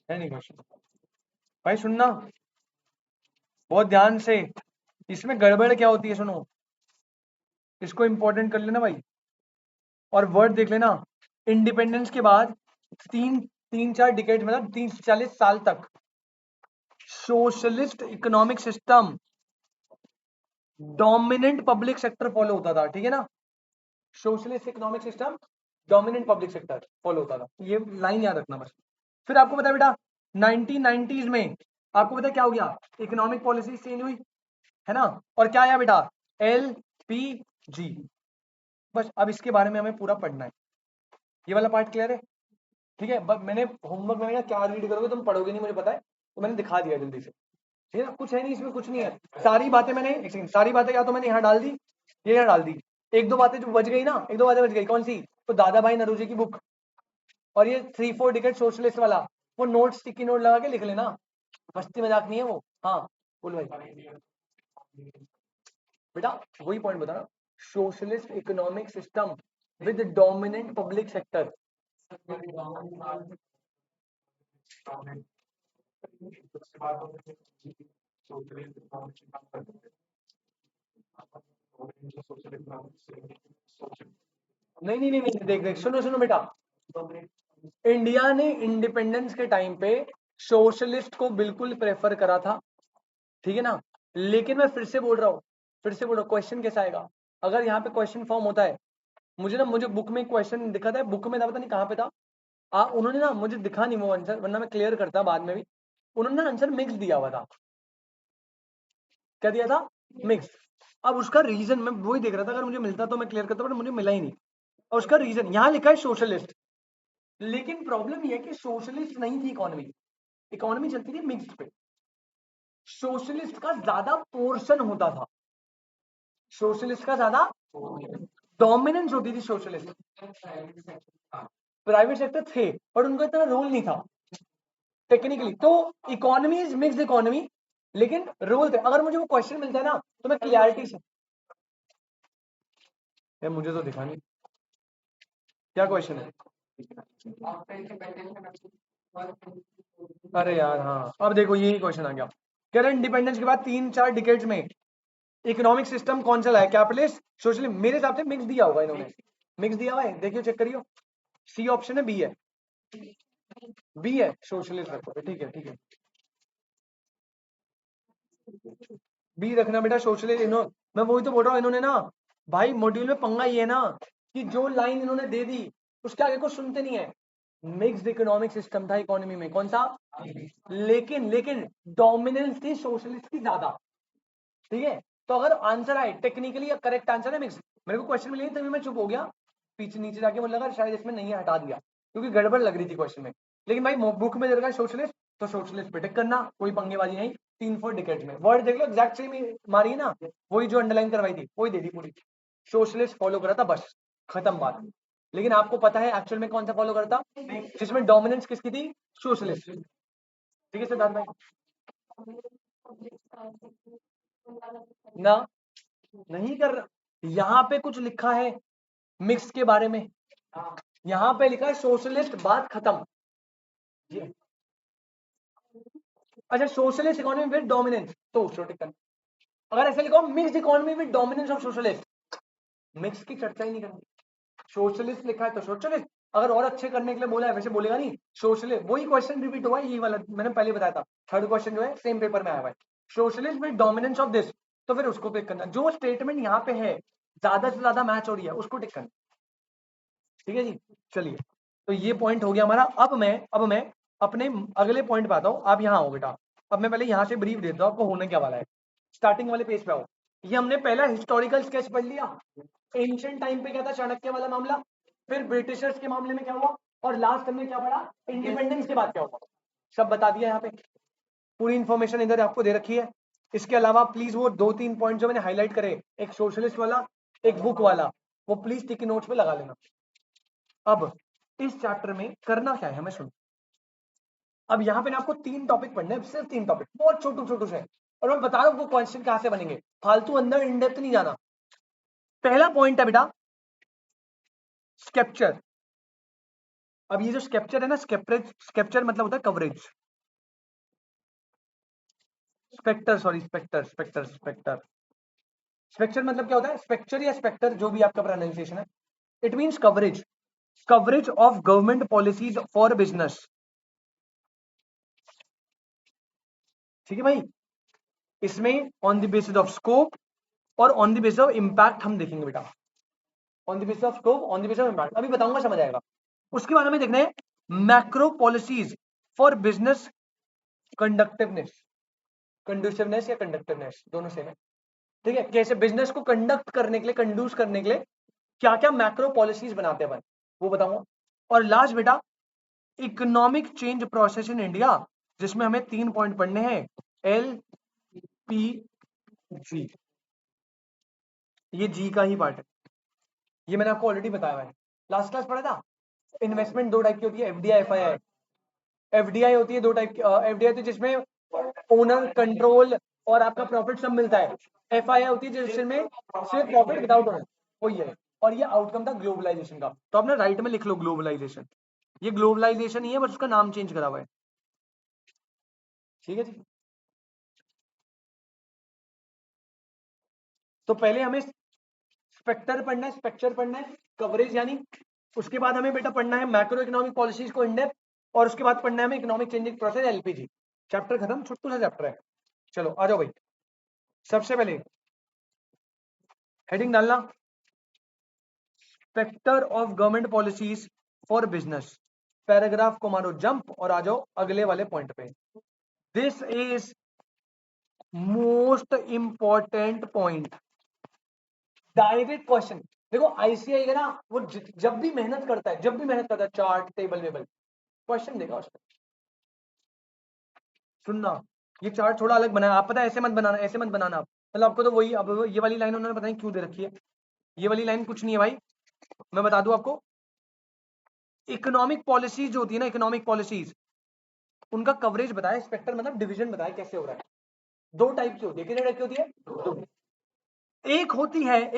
A: है नहीं क्वेश्चन भाई, सुनना बहुत ध्यान से, इसमें गड़बड़ क्या होती है सुनो, इसको इंपॉर्टेंट कर लेना भाई, और वर्ड देख लेना। इंडिपेंडेंस के बाद तीन तीन चार डिकेड, मतलब 30-40 साल तक socialist economic system dominant public sector follow होता था। ठीक है ना, socialist economic system dominant public sector follow होता था, ये लाइन याद रखना बस। फिर आपको पता है बेटा 1990s में आपको पता है क्या हो गया, इकोनॉमिक पॉलिसी चेंज हुई, है ना, और क्या आया बेटा, एलपीजी। बस अब इसके बारे में हमें पूरा पढ़ना है, ये वाला पार्ट क्लियर है। ठीक है, बस मैंने होमवर्क में क्या रीड करोगे, तुम पढ़ोगे नहीं मुझे पता है, तो मैंने दिखा दिया जल्दी से। ठीक है ना, कुछ है नहीं इसमें, कुछ नहीं है, सारी बातें मैंने, एक सेकंड, सारी बातें या तो मैंने यहाँ डाल दी, ये यहाँ डाल दी। एक दो बातें जो बच गई ना, एक दो बातें बच गई, कौन सी, तो दादा भाई नरूजी की बुक, और ये 3-4 डिकेड सोशलिस्ट वाला, वो नोट स्टिकी नोट लगा के लिख लेना, मस्ती मजाक नहीं है वो। हाँ बोल भाई बेटा, वही पॉइंट बताना, socialist economic system with dominant public sector. नहीं नहीं नहीं नहीं, देख देख, सुनो सुनो बेटा, इंडिया ने इंडिपेंडेंस के टाइम पे सोशलिस्ट को बिल्कुल प्रेफर करा था। ठीक है ना, लेकिन मैं फिर से बोल रहा हूँ, क्वेश्चन कैसा आएगा, अगर यहाँ पे क्वेश्चन फॉर्म होता है, मुझे बुक में क्वेश्चन दिखा था, बुक में था, पता नहीं कहाँ पे था, उन्होंने ना मुझे दिखा नहीं वो आंसर, वरना मैं क्लियर करता बाद में भी। उन्होंने आंसर मिक्स दिया हुआ था, क्या दिया था, मिक्स। अब उसका रीजन मैं वही देख रहा था, अगर मुझे मिलता तो मैं क्लियर करता, बट मुझे मिला ही नहीं। और उसका रीजन यहाँ लिखा है सोशलिस्ट, लेकिन प्रॉब्लम यह है कि सोशलिस्ट नहीं थी इकोनॉमी, इकोनॉमी चलती थी मिक्स्ड पे, सोशलिस्ट का ज्यादा पोर्शन होता था, सोशलिस्ट का ज्यादा डोमिनेंस होती थी सोशलिस्ट, प्राइवेट सेक्टर थे पर उनका इतना रोल नहीं था टेक्निकली, तो इकोनॉमी इज मिक्स्ड इकोनॉमी, लेकिन रोल थे। अगर मुझे वो क्वेश्चन मिलता है ना तो मैं क्लियरिटी से, मुझे तो दिखा नहीं क्या क्वेश्चन है, अरे यार हाँ, अब देखो यही क्वेश्चन आ गया, कह रहे इंडिपेंडेंस के बाद 3-4 डिकेड्स में इकोनॉमिक सिस्टम कौन सा लाया, कैपिटलिस्ट, सोशलिस्ट? मेरे हिसाब से मिक्स दिया होगा इन्होंने, मिक्स दिया हुआ है, देखियो चेक करियो। सी ऑप्शन है, बी है, बी है, सोशलिस्ट रखो, ठीक है ठीक है, बी रखना बेटा, सोशलिस्ट। मैं वही तो बोल रहा हूँ, इन्होंने ना भाई मॉड्यूल में पंगा ये है ना कि जो लाइन इन्होंने दे दी उसके आगे कुछ सुनते नहीं है। मिक्स्ड इकोनॉमिक सिस्टम था इकोनॉमी में, कौन सा, लेकिन लेकिन डोमिनेंस थी सोशलिस्ट की ज्यादा, ठीक है। तो अगर आंसर आए टेक्निकली करेक्ट आंसर है मिक्स, मेरे को क्वेश्चन मिली तभी मैं चुप हो गया, पीछे नीचे जाके मुझे लगा शायद इसमें नहीं है, हटा दिया क्योंकि गड़बड़ लग रही थी क्वेश्चन में। लेकिन भाई बुक में दे रखा है सोशलिस्ट, तो सोशलिस्ट पे टिक करना, कोई पंगेबाजी नहीं। 3-4 डिकेट में वर्ड देख लो, एग्जैक्ट सेम मारी है ना, वही जो अंडरलाइन करवाई थी वही दे दी पूरी, सोशलिस्ट फॉलो करा था, बस खत्म बात। लेकिन आपको पता है एक्चुअल में कौन सा फॉलो करता, जिसमें डोमिनेंस किसकी थी, सोशलिस्ट। ठीक है सिद्धार्थ भाई, ना नहीं कर रहा, यहाँ पे कुछ लिखा है मिक्स के बारे में, यहाँ पे लिखा है सोशलिस्ट, बात खत्म। अच्छा, सोशलिस्ट इकोनॉमी विद डोमिनेंस, तो उसको टिक करना। अगर ऐसे लिखो mix economy with dominance of socialist, mix की चर्चा ही नहीं करनी, सोशलिस्ट लिखा है तो सोशलिस्ट। अगर और अच्छे करने के लिए बोला है, वैसे बोलेगा नहीं सोशलिस्ट। वही क्वेश्चन रिपीट हुआ है, यही वाला मैंने पहले बताया था, थर्ड क्वेश्चन जो है सेम पेपर में आया हुआ है, socialist with dominance of this, तो फिर उसको टिक करना। जो स्टेटमेंट यहाँ पे है ज्यादा से ज्यादा मैच हो रही है उसको टिक करना, ठीक है जी। चलिए, तो ये पॉइंट हो गया हमारा। अब मैं अपने अगले पॉइंट पे आता हूँ। आप यहाँ आओ बेटा, अब मैं पहले यहाँ से ब्रीफ देता हूँ आपको होने क्या वाला है। स्टार्टिंग वाले पेज पे आओ। ये हमने पहला हिस्टोरिकल स्केच पढ़ लिया, एंशिएंट टाइम पे क्या था, चाणक्य वाला मामला, फिर ब्रिटिशर्स के मामले में क्या हुआ, और लास्ट हमने क्या पढ़ा, इंडिपेंडेंस के बाद क्या हुआ, सब बता दिया। यहाँ पे पूरी इंफॉर्मेशन इधर आपको दे रखी है। इसके अलावा प्लीज वो 2-3 पॉइंट जो मैंने हाईलाइट करे, एक सोशलिस्ट वाला, एक बुक वाला, वो प्लीज टिकी नोट्स पे लगा लेना। अब इस चैप्टर में करना क्या है हमें, सुनो। अब यहाँ पे ना आपको 3 टॉपिक पढ़ने हैं, सिर्फ 3 टॉपिक, बहुत छोटू छोटू से, और मैं बता रहा हूँ क्वेश्चन कहां से बनेंगे, फालतू अंदर इन डेप्थ नहीं जाना। पहला पॉइंट है बेटा स्केप्चर। अब ये जो स्केप्चर है ना, स्केप्चर मतलब होता है कवरेज, स्पेक्टर, सॉरी स्पेक्टर, स्पेक्चर मतलब क्या होता है, स्पेक्चर या स्पेक्टर जो भी आपका प्रोनाउंसिएशन है, it means coverage, coverage of government policies for business, ठीक है भाई। इसमें on the basis of scope और on the basis of impact हम देखेंगे बेटा, on the basis of scope, on the basis of impact, अभी बताऊंगा समझ आएगा। उसके बाद हमें देखना है macro policies for business conductiveness, conduciveness या कंडक्टिवनेस दोनों सेम है, ठीक है। कैसे बिजनेस को कंडक्ट करने के लिए, कंडूस करने के लिए क्या क्या मैक्रो पॉलिसीज बनाते हैं, वो बताऊंगा। और लास्ट बेटा economic change process in India, जिसमें हमें 3 पॉइंट पढ़ने हैं, एल पी जी, ये जी का ही पार्ट है, ये मैंने आपको ऑलरेडी बताया है, लास्ट क्लास पढ़ा था। इन्वेस्टमेंट 2 टाइप की होती है, एफडीआई, एफआईआई। एफडीआई होती है 2 टाइप की, एफडीआई होती है जिसमें ओनर कंट्रोल और आपका प्रॉफिट सब मिलता है, एफआईआई होती है जिसमें सिर्फ प्रॉफिट विदाउट ओनर, वही है। और ये आउटकम था ग्लोबलाइजेशन का, तो आपने राइट में लिख लो ग्लोबलाइजेशन, ये ग्लोबलाइजेशन ही है, बस उसका नाम चेंज करा हुआ है, ठीक है जी। तो पहले हमें स्पेक्टर पढ़ना है, स्पेक्चर पढ़ना है, कवरेज यानी, उसके बाद हमें बेटा पढ़ना है मैक्रो इकोनॉमिक पॉलिसीज को इन डेप्थ, और उसके बाद पढ़ना है हमें economic changing process, LPG. Chapter खत्म, छोटू सा चैप्टर है। चलो आ जाओ भाई, सबसे पहले हेडिंग डालना spectre of government policies for business, paragraph को मारो जंप और आ जाओ अगले वाले पॉइंट पे। This is most important point, direct question. देखो आईसीआई का ना वो जब भी मेहनत करता है, जब भी मेहनत करता है, चार्ट टेबल वेबल क्वेश्चन देगा उसमें। सुनना, ये चार्ट थोड़ा अलग बनाया, आप पता है ऐसे मत बनाना, ऐसे मत बनाना आप, मतलब आपको तो वही, अब ये वाली लाइन उन्होंने पता नहीं क्यों दे रखी है, ये वाली लाइन कुछ नहीं है भाई, मैं बता दूं आपको। इकोनॉमिक पॉलिसीज जो होती है ना, इकोनॉमिक पॉलिसीज, उनका कवरेज बताया, स्पेक्टर मतलब डिवीजन बताया कैसे हो रहा है। 2 टाइप की होती है, कितने टाइप की होती है, 2। एक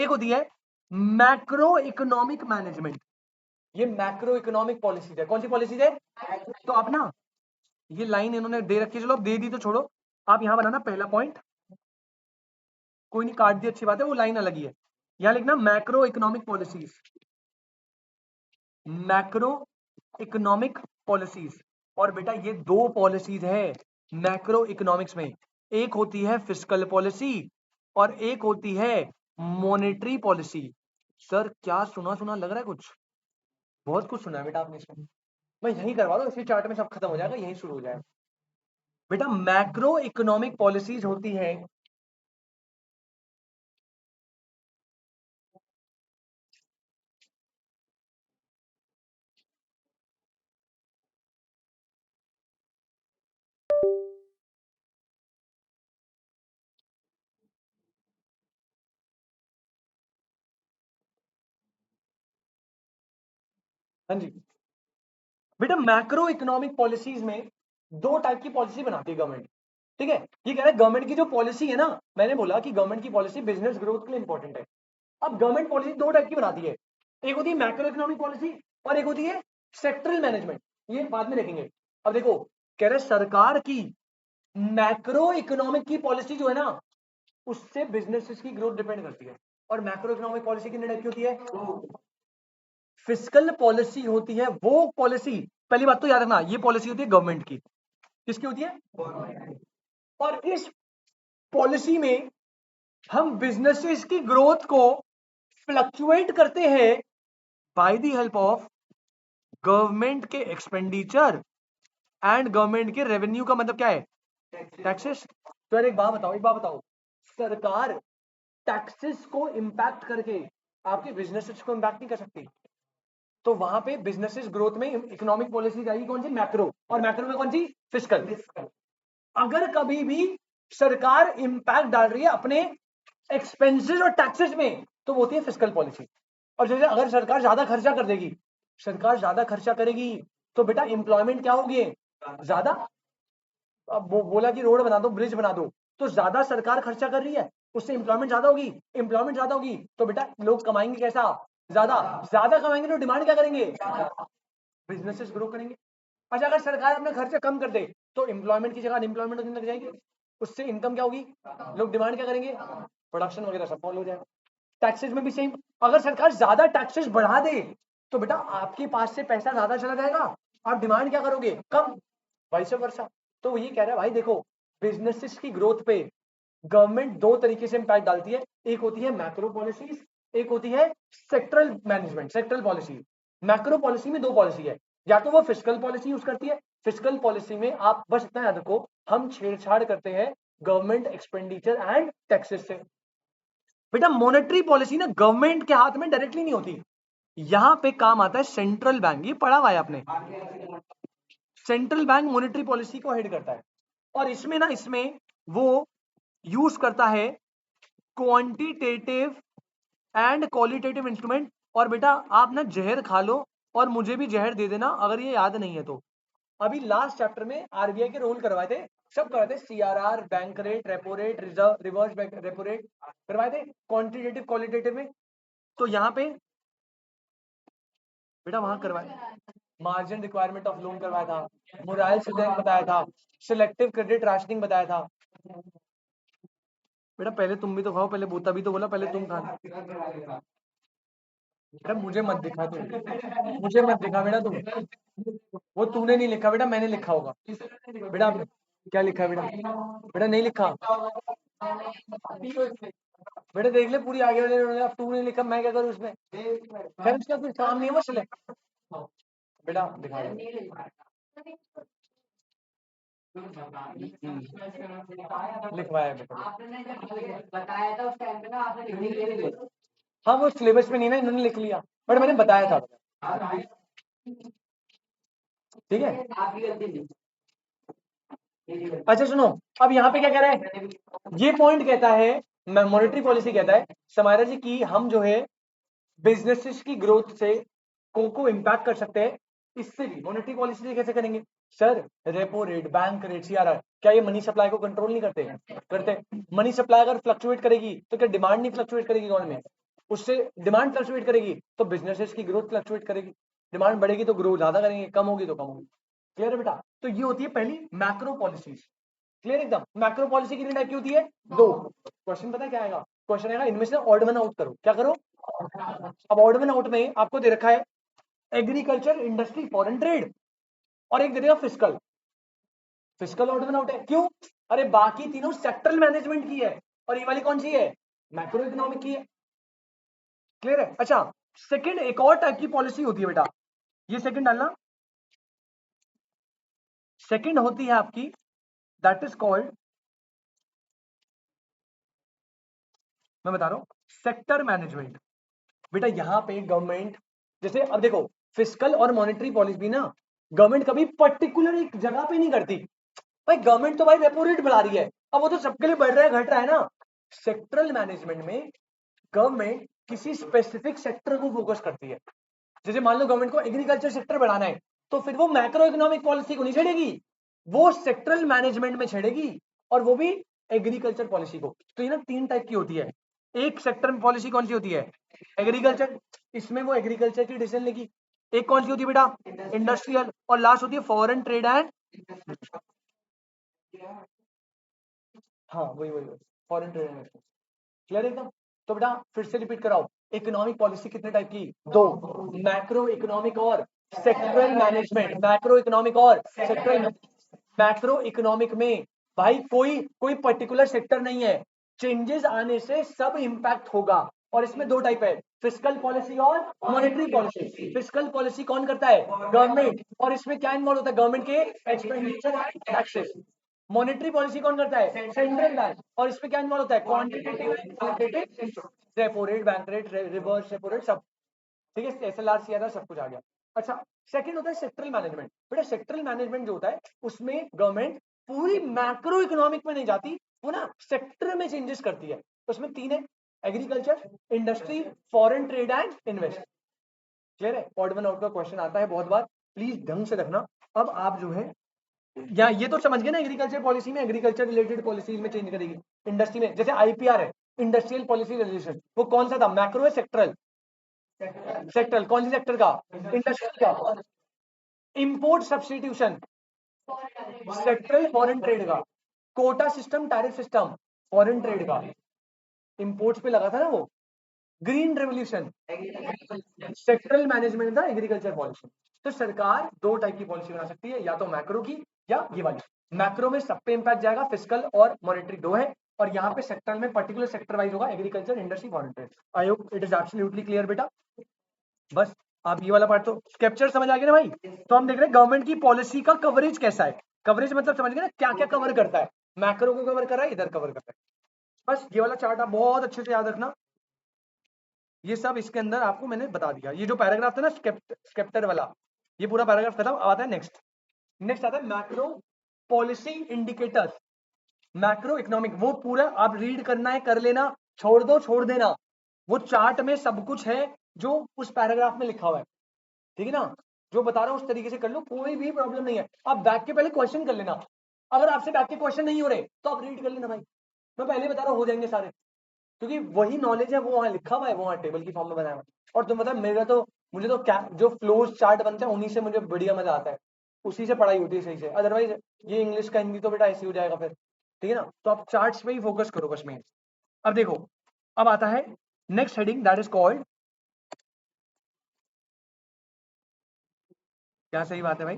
A: होती है मैक्रो इकोनॉमिक मैनेजमेंट, ये मैक्रो इकोनॉमिक पॉलिसीज है। कौन सी पॉलिसीज है, तो आप ना ये लाइन इन्होंने दे रखी है, चलो अब दे दी तो छोड़ो, आप यहां बनाना पहला पॉइंट कोई नहीं काट दी, अच्छी बात है, वो लाइन अलग ही है। यहां लिखना macro economic policies, macro economic policies. और बेटा ये दो पॉलिसीज है मैक्रो इकोनॉमिक्स में, एक होती है फिस्कल पॉलिसी और एक होती है मॉनेटरी पॉलिसी। सर क्या सुना सुना लग रहा है कुछ? बहुत कुछ सुना है बेटा आपने इसमें। मैं यही करवा दो, इसी चार्ट में सब खत्म हो जाएगा, यही शुरू हो जाएगा। बेटा मैक्रो इकोनॉमिक पॉलिसीज होती है, हाँ जी बेटा मैक्रो इकोनॉमिक पॉलिसीज में दो टाइप की पॉलिसी बनाती है गवर्नमेंट। ठीक है, ये कह रहा है गवर्नमेंट की जो पॉलिसी है ना, मैंने बोला कि गवर्नमेंट की पॉलिसी बिजनेस ग्रोथ के लिए इंपॉर्टेंट है। अब गवर्नमेंट पॉलिसी दो टाइप की बनाती है, एक होती है मैक्रो इकोनॉमिक पॉलिसी और एक होती है सेक्टरल मैनेजमेंट। ये बाद में देखेंगे। अब देखो, कह रहे सरकार की मैक्रो इकोनॉमिक की पॉलिसी जो है ना, उससे बिजनेसेस की ग्रोथ डिपेंड करती है। और मैक्रो इकोनॉमिक पॉलिसी कितने टाइप की होती है? फिस्कल पॉलिसी होती है वो पॉलिसी, पहली बात तो याद रखना, ये पॉलिसी होती है गवर्नमेंट की। किसकी होती है? और इस पॉलिसी में हम बिजनेसेस की ग्रोथ को फ्लक्चुएट करते हैं by the help of government के एक्सपेंडिचर एंड गवर्नमेंट के रेवेन्यू। का मतलब क्या है? टैक्सेस। तो यार एक बात बताओ, सरकार टैक्सेस को इंपैक्ट करके आपके बिजनेसेस को इंपैक्ट नहीं कर सकती। तो वहां पे बिजनेसेस ग्रोथ में इकोनॉमिक पॉलिसी आएगी कौन सी? मैक्रो। और मैक्रो में कौन सी? फिस्कल। अगर कभी भी सरकार इंपैक्ट डाल रही है अपने एक्सपेंसेस और टैक्सेस में, तो वो होती है फिस्कल पॉलिसी। और जैसे अगर सरकार ज्यादा खर्चा कर देगी, सरकार ज्यादा खर्चा करेगी तो बेटा एम्प्लॉयमेंट क्या होगी? ज्यादा। अब वो बोला कि रोड बना दो, ब्रिज बना दो, तो ज्यादा सरकार खर्चा कर रही है, उससे एम्प्लॉयमेंट ज्यादा होगी। एम्प्लॉयमेंट ज्यादा होगी तो बेटा लोग कमाएंगे कैसा? ज्यादा। ज्यादा कमाएंगे तो डिमांड क्या करेंगे? बिजनेसेस ग्रो करेंगे। अच्छा अगर सरकार अपना खर्चा कम कर दे तो एम्प्लॉयमेंट की जगह अनएम्प्लॉयमेंट होने लग जाएगी, उससे इनकम क्या होगी? लोग डिमांड क्या करेंगे? प्रोडक्शन वगैरह सब फॉलो हो जाएगा। टैक्सेस में भी सेम, अगर सरकार ज्यादा टैक्सेस बढ़ा दे तो बेटा आपके पास से पैसा ज्यादा चला जाएगा, आप डिमांड क्या करोगे? कम। Vice versa. तो वो ये कह रहा है भाई देखो, बिजनेसेस की ग्रोथ पे गवर्नमेंट दो तरीके से इम्पैक्ट डालती है, एक होती है मैक्रो पॉलिसीज, एक होती है sectoral management, sectoral policy. Macro policy में दो पॉलिसी है, या तो वो फिस्कल पॉलिसी यूज करती है, फिस्कल पॉलिसी में आप बस इतना याद रखो, हम छेड़छाड़ करते हैं गवर्नमेंट एक्सपेंडिचर एंड टैक्सेस से। बेटा मॉनेटरी पॉलिसी ना गवर्नमेंट के हाथ में डायरेक्टली नहीं होती, यहां पे काम आता है सेंट्रल बैंक। ये पढ़ा हुआ है आपने, सेंट्रल बैंक मॉनेटरी पॉलिसी को हेड करता है। और इसमें ना, इसमें वो यूज करता है क्वांटिटेटिव एंड क्वालिटेटिव इंस्ट्रूमेंट। और बेटा आप ना जहर खा लो और मुझे भी जहर दे देना अगर ये याद नहीं है तो। अभी लास्ट चैप्टर में आरबीआई के रोल करवाए थे, सब करवाए थे, CRR, bank rate, repo rate, reserve reverse repo rate करवाए थे क्वांटिटेटिव क्वालिटेटिव में। तो यहाँ पे बेटा वहां करवाया, मार्जिन रिक्वायरमेंट ऑफ लोन करवाया था, मोराइल स्ट्रेंथ बताया था, सिलेक्टिव क्रेडिट राशनिंग बताया था। बेटा पहले तुम भी तो खाओ, पहले तभी तो बोला पहले तुम खाना। बेटा मुझे मत दिखा तुम, मुझे मत दिखा बेटा तुम, वो तूने नहीं लिखा बेटा, मैंने लिखा होगा। बेटा क्या लिखा है बेटा? बेटा नहीं लिखा। बेटा देख ले पूरी आगे वाले, अब तूने लिखा, मैं क्या करूँ उसमें? खैर उसका कुछ काम नहीं है, वो सिलेक्ट। बेटा दिखा दे। लिखवाया है बेटा, बताया था उस टाइम पे ना आपने। हाँ वो सिलेबस में नहीं ना, इन्होंने लिख लिया, बट मैंने बताया था। ठीक है। अच्छा सुनो, अब यहाँ पे क्या कह रहा है, ये पॉइंट कहता है, मॉनेटरी पॉलिसी कहता है समारा जी की हम जो है बिजनेसेस की ग्रोथ से को इम्पैक्ट कर सकते हैं। इससे भी मॉनेटरी पॉलिसी से कैसे करेंगे? Sir repo rate, bank rate, CRR, क्या ये मनी सप्लाई को कंट्रोल नहीं करते? करते। मनी सप्लाई अगर फ्लक्चुएट करेगी तो क्या डिमांड नहीं फ्लक्चुएट करेगी गवर्नमेंट में? उससे डिमांड फ्लक्चुएट करेगी तो बिजनेसेस की ग्रोथ फ्लक्चुएट करेगी। डिमांड बढ़ेगी तो ग्रोथ ज्यादा करेंगे, कम होगी तो कम होगी। क्लियर है बेटा? तो ये होती है पहली मैक्रो पॉलिसीज। क्लियर एकदम। मैक्रो पॉलिसी कितनी टाइप की होती है? दो। क्वेश्चन पता है क्या आएगा? क्वेश्चन आएगा इनमें से ऑड वन आउट करो। क्या करो? अब ऑड वन आउट में आपको दे रखा है एग्रीकल्चर, इंडस्ट्री, फॉरेन ट्रेड, और एक दे देगा fiscal. Fiscal odd one out है, क्यों? अरे बाकी तीनों सेक्टरल मैनेजमेंट की है और ये वाली कौन सी है? मैक्रो इकोनॉमिक की है। क्लियर है? अच्छा, सेकंड एक और टाइप की पॉलिसी होती है बेटा, ये सेकंड डालना। सेकंड होती है आपकी, दैट इज कॉल्ड, मैं बता रहा हूं, सेक्टर मैनेजमेंट। बेटा यहां पे गवर्नमेंट, जैसे अब देखो फिस्कल और मॉनेटरी पॉलिसी भी ना गवर्नमेंट कभी पर्टिकुलर एक जगह पे नहीं करती। भाई गवर्नमेंट तो भाई रेपो रेट बढ़ा रही है, अब वो तो सबके लिए बढ़ रहा है घट रहा है ना। सेक्टरल मैनेजमेंट में गवर्नमेंट किसी स्पेसिफिक सेक्टर को फोकस करती है। जैसे मान लो गवर्नमेंट को एग्रीकल्चर सेक्टर बढ़ाना है, तो फिर वो मैक्रो इकोनॉमिक पॉलिसी को नहीं छेड़ेगी, वो सेक्टरल मैनेजमेंट में छेड़ेगी, और वो भी एग्रीकल्चर पॉलिसी को। तो ये ना तीन टाइप की होती है। एक सेक्टर में पॉलिसी कौन सी होती है? एग्रीकल्चर, इसमें वो एग्रीकल्चर की डिसीजन लेगी। एक कौन सी होती है बेटा? इंडस्ट्रियल, और लास्ट होती है फॉरेन ट्रेड एंड, हाँ वही वही फॉरेन ट्रेड एंड। क्लियर एकदम? तो बेटा फिर से रिपीट कराओ, इकोनॉमिक पॉलिसी कितने टाइप की? दो, मैक्रो इकोनॉमिक और सेक्टरल मैनेजमेंट। मैक्रो इकोनॉमिक और सेक्टरल। मैक्रो इकोनॉमिक में भाई कोई कोई पर्टिकुलर सेक्टर नहीं है, चेंजेस आने से सब इंपैक्ट होगा। और इसमें दो टाइप है, फिस्कल पॉलिसी और मॉनेटरी पॉलिसी। फिस्कल पॉलिसी कौन करता है? गवर्नमेंट, और इसमें क्या इन्वॉल्व होता है? गवर्नमेंट के expenditure and taxes. Monetary policy कौन करता है? सेंट्रल बैंक, और इसमें क्या इन्वॉल्व होता है? Quantitative and qualitative, repo rate, bank rate, reverse repo rate, सब। ठीक है, एसएलआर सीआरआर सब कुछ आ गया। अच्छा, सेकंड होता है सेक्टरल मैनेजमेंट। बेटा सेक्टरल मैनेजमेंट जो होता है उसमें गवर्नमेंट पूरी मैक्रो इकोनॉमिक में नहीं जाती, वो ना सेक्टर में चेंजेस करती है। उसमें तीन है, agriculture, industry, foreign trade and invest. Clear है? ऑड वन आउट का क्वेश्चन आता है बहुत बार, प्लीज ढंग से रखना। अब आप जो है या ये तो समझ गए ना, एग्रीकल्चर पॉलिसी में एग्रीकल्चर रिलेटेड पॉलिसी में चेंज करेगी। इंडस्ट्री में जैसे आईपीआर है, इंडस्ट्रियल पॉलिसी रेजोल्यूशन, वो कौन सा था? मैक्रो है सेक्टरल? सेक्टरल। कौन सी सेक्टर का? इंडस्ट्री का। Import substitution, sectoral foreign trade का। Quota system, tariff system, foreign trade का। इंपोर्ट्स पे लगा था ना वो। ग्रीन रेवोल्यूशन, सेक्टरल मैनेजमेंट था एग्रीकल्चर पॉलिसी। तो सरकार दो टाइप की पॉलिसी बना सकती है, या तो मैक्रो की या ये वाली। मैक्रो में सब पे इंपैक्ट जाएगा, फिस्कल और मॉनेटरी दो है, और यहाँ पे सेक्टर में पर्टिकुलर सेक्टर वाइज होगा, agriculture, industry, foreign trade. I hope it is absolutely clear बेटा। बस आप ये वाला पार्ट तो कैप्चर समझ आ गया ना भाई। तो हम देख रहे हैं गवर्नमेंट की पॉलिसी का कवरेज कैसा है। कवरेज मतलब समझ गए ना, क्या क्या कवर करता है। मैक्रो को कवर कर रहा है, इधर कवर करता है। बस ये वाला चार्ट आप बहुत अच्छे से याद रखना। ये सब इसके अंदर आपको मैंने बता दिया। ये जो पैराग्राफ था ना स्केप्टर वाला, ये पूरा पैराग्राफ खत्म। आता है नेक्स्ट। नेक्स्ट आता है macro policy indicators. Macro economic, वो पूरा आप रीड करना है, कर लेना, छोड़ दो छोड़ देना, वो चार्ट में सब कुछ है जो उस पैराग्राफ में लिखा हुआ है। ठीक है ना? जो बता रहा हूं उस तरीके से कर लो, कोई भी प्रॉब्लम नहीं है। आप बैक के पहले क्वेश्चन कर लेना, अगर आपसे बैक के क्वेश्चन नहीं हो रहे तो आप रीड कर लेना भाई, मैं पहले बता रहा हूं हो जाएंगे सारे, क्योंकि वही नॉलेज है, वो वहां लिखा हुआ है, वो वहां टेबल की फॉर्म में बनाया हुआ है। और तुम पता मेरा तो, मुझे तो क्या जो फ्लोज चार्ट बनते हैं उन्हीं से मुझे बढ़िया मजा आता है, उसी से पढ़ाई होती है सही से। अदरवाइज ये इंग्लिश का हिंदी तो बेटा ऐसे ही हो जाएगा फिर। ठीक है ना? तो आप चार्ट्स पे ही फोकस करो कश्मीर। अब देखो, अब आता है next heading, that is called, क्या सही बात है भाई,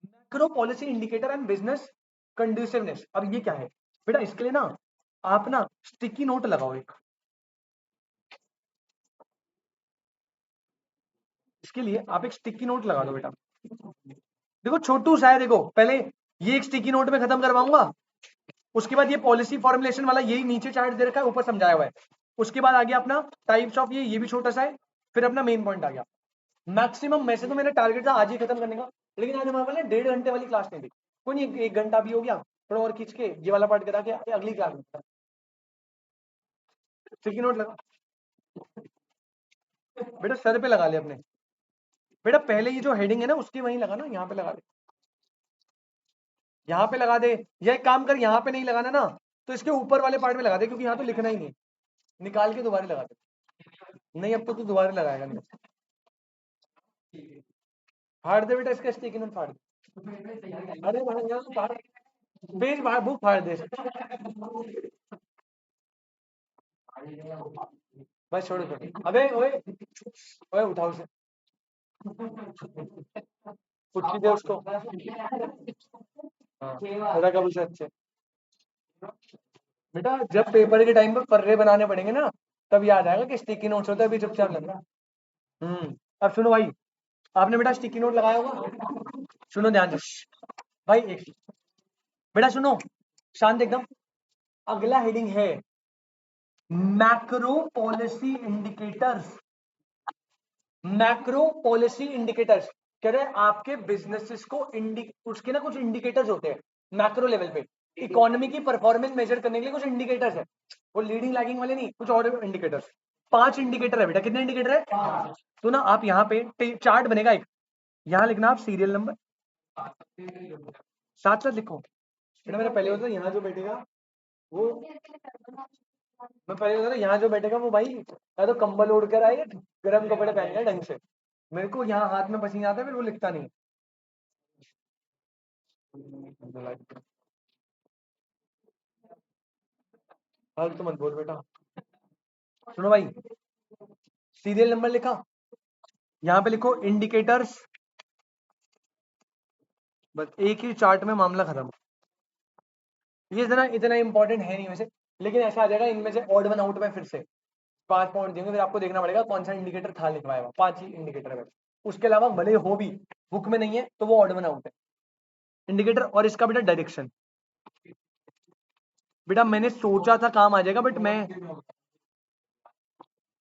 A: macro policy indicator and business conduciveness. अब ये क्या है बेटा? इसके लिए ना आप ना स्टिकी नोट लगाओ एक। इसके लिए आप एक स्टिकी नोट लगा दो बेटा। देखो छोटू सा है, देखो पहले ये एक स्टिकी नोट में खत्म करवाऊंगा, उसके बाद ये पॉलिसी फॉर्मुलेशन वाला यही नीचे चार्ट दे रखा है, ऊपर समझाया हुआ है। उसके बाद आ गया अपना टाइप्स ऑफ, ये भी छोटा सा है। फिर अपना मेन पॉइंट आ गया। मैक्सिमम, वैसे तो मेरा टारगेट था आज ही खत्म करने का, लेकिन आज हमारे वाले 1.5 घंटे वाली क्लास नहीं थी। कोई नहीं, 1 घंटा भी हो गया, थोड़ा और खींच के ये वाला पार्ट करा के अगली क्लास में स्टिकी नोट लगा। बेटा सर पे लगा ले अपने। बेटा पहले ये जो हेडिंग है ना उसकी वहीं लगा ना, यहाँ पे लगा दे, यहाँ पे लगा दे। या एक काम कर, यहाँ पे नहीं लगाना ना तो इसके ऊपर वाले पार्ट में लगा दे, क्योंकि यहाँ तो लिखना ही नहीं। निकाल के दोबारा लगा दे। नहीं, अब तो तू दोबारा लगाएगा नहीं। फाड़ दे बेटा इसका स्टिकी नोट, फाड़ दे। अरे भाई यहाँ तो फाड़, पेज फाड़, बुक फाड़ दे। बस छोड़ो छोड़ो, अबे ओए ओए उठाओ उसे, पुट्टी दे उसको। हाँ तेरा कब उसे अच्छे। बेटा जब पेपर के टाइम पे पर्रे बनाने पड़ेंगे ना, तब याद आएगा कि स्टिकी नोट्स होता है, अभी चुपचाप लगना। अब सुनो भाई, आपने बेटा स्टिकी नोट लगाया होगा, सुनो ध्यान से भाई, एक बेटा सुनो, शांत एकदम। अगला हेडिंग है macro policy indicators. Macro policy indicators कह रहे हैं आपके बिजनेसेस को उसके ना कुछ इंडिकेटर्स होते हैं मैक्रो लेवल पे, इकोनॉमी की परफॉर्मेंस मेजर करने के लिए कुछ इंडिकेटर्स है, वो लीडिंग लैगिंग वाले नहीं, कुछ और इंडिकेटर्स। 5 इंडिकेटर है बेटा, कितने इंडिकेटर है? तो ना आप यहाँ पे चार्ट बनेगा एक, यहाँ लिखना आप सीरियल नंबर, साथ साथ लिखो बेटा। मेरा पहले होता है यहाँ जो बैठेगा वो, मैं पहले होता है यहाँ जो बैठेगा वो भाई या तो कंबल ओढ़ कर आए या गर्म कपड़े पहन गए ढंग से। मेरे को यहाँ हाथ में पसीना आता है, फिर वो लिखता नहीं। हाल तो मत बोल बेटा। सुनो भाई, सीरियल नंबर लिखा, यहाँ पे लिखो इंडिकेटर्स, बस एक ही चार्ट में मामला खत्म। ये इतना इतना इंपॉर्टेंट है नहीं वैसे, लेकिन ऐसा आ जाएगा इनमें से ऑड वन आउट में फिर से 5 पॉइंट देंगे, फिर आपको देखना पड़ेगा कौन सा इंडिकेटर था लिखवाया हुआ, 5 ही इंडिकेटर है। उसके अलावा भले हो भी बुक में नहीं है तो वो ऑड वन आउट है इंडिकेटर। और इसका बेटा डायरेक्शन, बेटा मैंने सोचा था काम आ जाएगा, बट मैं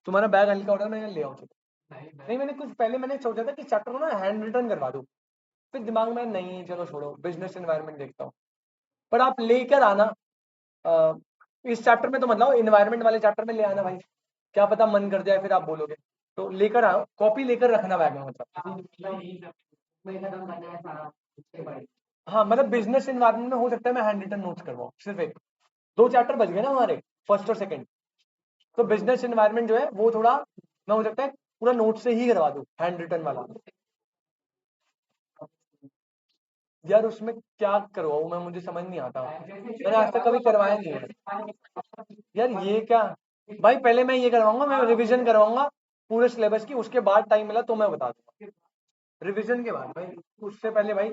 A: तुम्हारा बैग हल्का उठा, मैं ले आऊँ। नहीं मैंने कुछ पहले मैंने सोचा था कि चैप्टर को ना हैंड रिटर्न करवा दूं, फिर दिमाग में नहीं चलो छोड़ो, बिजनेस एनवायरनमेंट देखता हूँ। पर आप लेकर आना, इस चैप्टर में तो मतलब इन्वायरमेंट वाले चैप्टर में ले आना भाई, क्या पता मन कर जाए फिर आप बोलोगे, तो लेकर आओ, कॉपी लेकर रखना बैग में मतलब। हाँ मतलब बिजनेस एनवायरनमेंट में हो सकता है मैं हैंड रिटन नोट्स करवाऊँ, सिर्फ एक 2 चैप्टर बच गए ना हमारे, फर्स्ट और सेकंड। तो बिजनेस एनवायरनमेंट जो है वो थोड़ा मैं हो सकता है पूरा नोट से ही करवा दूं हैंड रिटन वाला। यार उसमें क्या करवाऊं मैं, मुझे समझ नहीं आता, मैंने आज तक कभी करवाया नहीं है। यार ये क्या भाई, पहले मैं ये करवाऊंगा, मैं रिवीजन करवाऊंगा पूरे सिलेबस की, उसके बाद टाइम मिला तो मैं बता दूंगा, रिवीजन के बाद भाई, उससे पहले भाई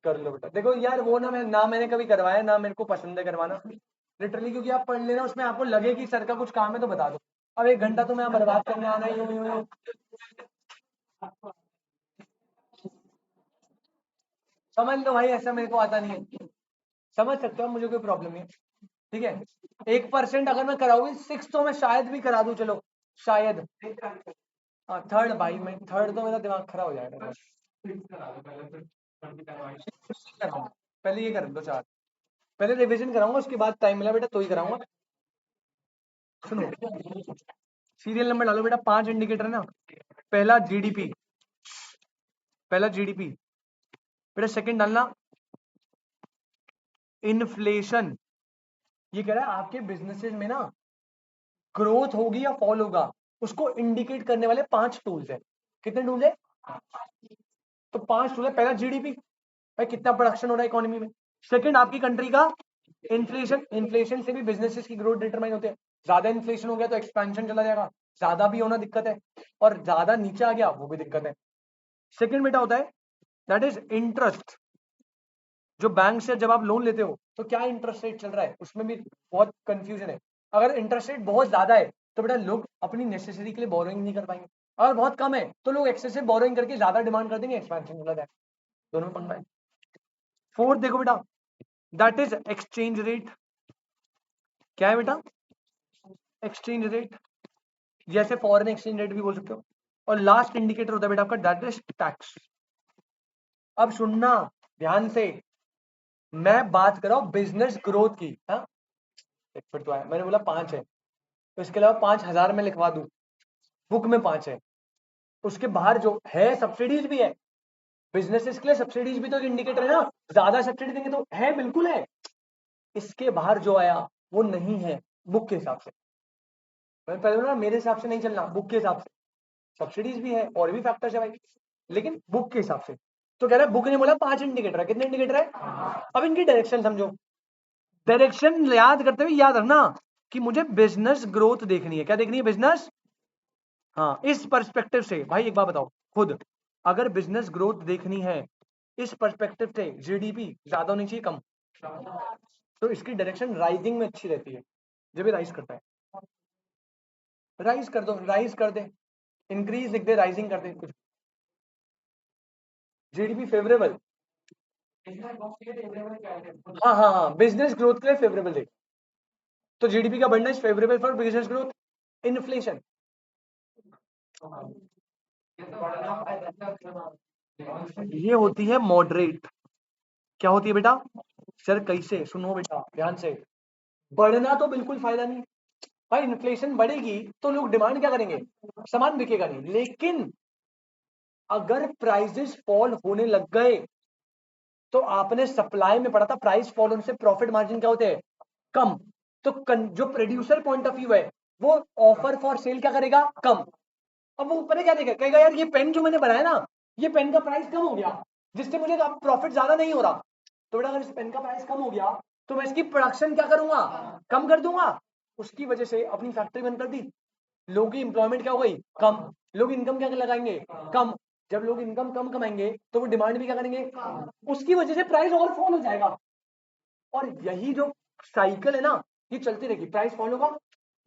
A: कर लो बेटा। देखो यार वो ना मैंने कभी करवाया, ना मेरे को पसंद है करवाना लिटरली, क्योंकि आप पढ़ लेना, उसमें आपको लगे कि सर का कुछ काम है तो बता दो। अब 1 घंटा तो मैं बर्बाद करने आना ही हूँ। समझ लो भाई, ऐसा मेरे को आता नहीं है, समझ सकते हो, मुझे कोई प्रॉब्लम नहीं है, ठीक है। 1% अगर मैं कराऊंगी 6 तो मैं शायद भी करा दूं, चलो शायद। हाँ थर्ड भाई, मैं थर्ड तो मेरा दिमाग खराब हो जाएगा। पहले ये कर दो 4, पहले रिवीजन कराऊंगा, उसके बाद टाइम मिला बेटा तो ही कराऊंगा। सुनो सीरियल नंबर डालो बेटा, 5 इंडिकेटर है ना। पहला जीडीपी, पहला जीडीपी बेटा। सेकंड डालना इन्फ्लेशन, ये कह रहा है आपके बिजनेसेस में ना ग्रोथ होगी या फॉल होगा, उसको इंडिकेट करने वाले 5 टूल्स है। कितने टूल्स है? तो 5 टूल है। पहला जीडीपी, भाई कितना प्रोडक्शन हो रहा है इकोनॉमी में। सेकंड आपकी कंट्री का इन्फ्लेशन, इन्फ्लेशन से भी बिजनेसेस की ग्रोथ डिटरमाइन होते हैं। ज्यादा इन्फ्लेशन हो गया तो एक्सपेंशन चला जाएगा, ज्यादा भी होना दिक्कत है, और ज्यादा नीचे आ गया वो भी दिक्कत है। सेकंड बेटा होता है दैट इज इंटरेस्ट, जो बैंक से जब आप लोन लेते हो तो क्या इंटरेस्ट रेट चल रहा है, उसमें भी बहुत कंफ्यूजन है। अगर इंटरेस्ट रेट बहुत ज्यादा है तो बेटा लोग अपनी नेसेसरी के लिए बोरोइंग नहीं कर पाएंगे, अगर बहुत कम है तो लोग एक्सेसिव बोरोइंग करके ज्यादा डिमांड कर देंगे, एक्सपेंशन चला जाए, दोनों में पंगा है। फोर्थ देखो बेटा, दैट इज एक्सचेंज रेट। क्या है बेटा? एक्सचेंज रेट, जैसे फॉरेन एक्सचेंज रेट भी बोल सकते हो। और लास्ट इंडिकेटर होता है बेटा आपका दैट इज टैक्स। अब सुनना ध्यान से, मैं बात कर रहा हूं बिजनेस ग्रोथ की। हाँ एक फिर तो आया, मैंने बोला 5 है, तो इसके अलावा 5,000 में लिखवा दूं, बुक में 5 है। उसके बाहर जो है सब्सिडीज भी है, बिजनेसेस के लिए सब्सिडीज भी तो एक इंडिकेटर है ना, ज्यादा सब्सिडी देंगे तो है, बिल्कुल है। इसके बाहर जो आया वो नहीं है बुक के हिसाब से। मैंने पहले बोला मेरे हिसाब से नहीं चलना, बुक के हिसाब से। सब्सिडीज भी है और भी फैक्टर्स है भाई, लेकिन बुक के हिसाब से। तो कह रहा है बुक ने बोला 5 इंडिकेटर है, कितने इंडिकेटर है? अब इनकी डायरेक्शन समझो, डायरेक्शन याद करते हुए याद रखना कि मुझे बिजनेस ग्रोथ देखनी है। क्या देखनी है? बिजनेस, हाँ, इस पर्सपेक्टिव से। भाई एक बात बताओ खुद, अगर बिजनेस ग्रोथ देखनी है इस पर्सपेक्टिव से, जीडीपी ज्यादा होनी चाहिए कम? तो इसकी डायरेक्शन राइजिंग में अच्छी रहती है, जब ये राइज करता है। राइज कर दो, राइज कर दे, इंक्रीज लिख दे, राइजिंग कर दे, कुछ जीडीपी फेवरेबल, हाँ हाँ हाँ, बिजनेस ग्रोथ के लिए फेवरेबल देख, तो जीडीपी का बढ़ना is favourable for business growth. Inflation, ये होती है मॉडरेट। क्या होती है बेटा? सर कैसे? सुनो बेटा ध्यान से, बढ़ना तो बिल्कुल फायदा नहीं भाई, इन्फ्लेशन बढ़ेगी तो लोग डिमांड क्या करेंगे? सामान बिकेगा नहीं। लेकिन अगर प्राइसेस फॉल होने लग गए, तो आपने सप्लाई में पढ़ा था प्राइस फॉल होने से प्रॉफिट मार्जिन क्या होते हैं? कम। तो जो प्रोड्यूसर पॉइंट ऑफ व्यू है वो ऑफर फॉर सेल क्या करेगा? कम। अब वो ऊपर क्या देगा? कहेगा यार ये पेन जो मैंने बनाया ना, ये पेन का प्राइस कम हो गया, जिससे मुझे प्रॉफिट ज्यादा नहीं हो रहा। तो बेटा अगर इस पेन का प्राइस कम हो गया तो मैं इसकी प्रोडक्शन क्या करूंगा? कम कर दूंगा। उसकी वजह से अपनी फैक्ट्री बंद कर दी, लोगों की इंप्लॉयमेंट क्या हो गई? कम। लोग इनकम क्या लगाएंगे? कम। जब लोग इनकम कम कमाएंगे तो वो डिमांड भी क्या करेंगे? उसकी वजह से प्राइस और फॉल हो जाएगा। और यही जो साइकिल है ना, ये चलती रहेगी। प्राइस फॉल होगा,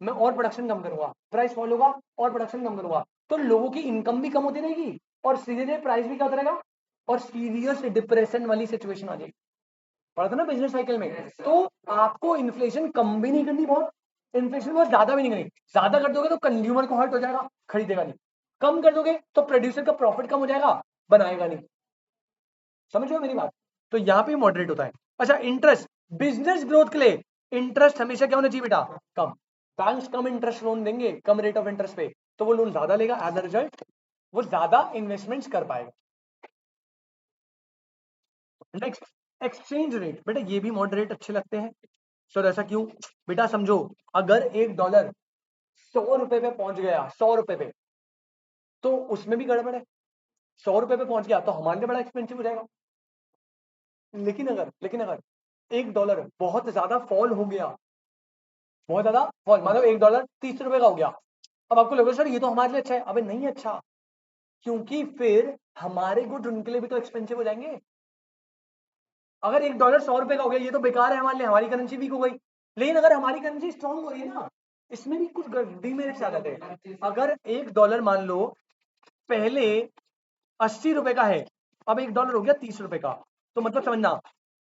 A: मैं और प्रोडक्शन कम करूंगा, प्राइस फॉल होगा और प्रोडक्शन कम करूंगा, तो लोगों की इनकम भी कम होती रहेगी और सीधे सीधे प्राइस भी क्या होता रहेगा, और सीरियस डिप्रेशन वाली सिचुएशन आ जाएगी। पढ़ा था ना बिजनेस साइकिल में। तो आपको इन्फ्लेशन कम भी नहीं करनी, बहुत इन्फ्लेशन बहुत ज्यादा भी नहीं करनी। ज्यादा कर दोगे तो कंज्यूमर को हर्ट हो जाएगा, खरीदेगा नहीं। कम कर दोगे तो प्रोड्यूसर का प्रॉफिट कम हो जाएगा, बनाएगा नहीं। समझ रहे हो मेरी बात? तो यहाँ पे मॉडरेट होता है। अच्छा, इंटरेस्ट, बिजनेस ग्रोथ के लिए इंटरेस्ट हमेशा क्या होना चाहिए बेटा? कम। बैंक्स कम इंटरेस्ट लोन देंगे, कम रेट ऑफ इंटरेस्ट पे, तो वो लोन ज्यादा लेगा, एज अ रिजल्ट वो ज्यादा इन्वेस्टमेंट्स कर पाएगा। Next, exchange rate. बेटा ये भी मॉडरेट अच्छे लगते हैं। सर ऐसा क्यों? बेटा समझो, अगर $1 100 पे पहुंच गया, 100 पे, तो उसमें भी गड़बड़ है। 100 पे पहुंच गया तो हमारे लिए बड़ा एक्सपेंसिव हो जाएगा। लेकिन अगर $1 बहुत ज्यादा फॉल हो गया, बहुत ज्यादा फॉल, मानो $1 30 का हो गया, अब आपको लगेगा सर ये तो हमारे लिए अच्छा है। अबे नहीं अच्छा, क्योंकि फिर हमारे गुड उनके लिए भी तो एक्सपेंसिव हो जाएंगे। अगर $1 100 का हो गया, ये तो बेकार है हमारे लिए, हमारी करेंसी वीक हो गई। लेकिन अगर हमारी करेंसी स्ट्रांग हो रही है ना, इसमें भी कुछ डीमेरिट्स आ जाते हैं। अगर $1 मान लो पहले $80 का है, अब $1 हो गया $30 का, तो मतलब समझना,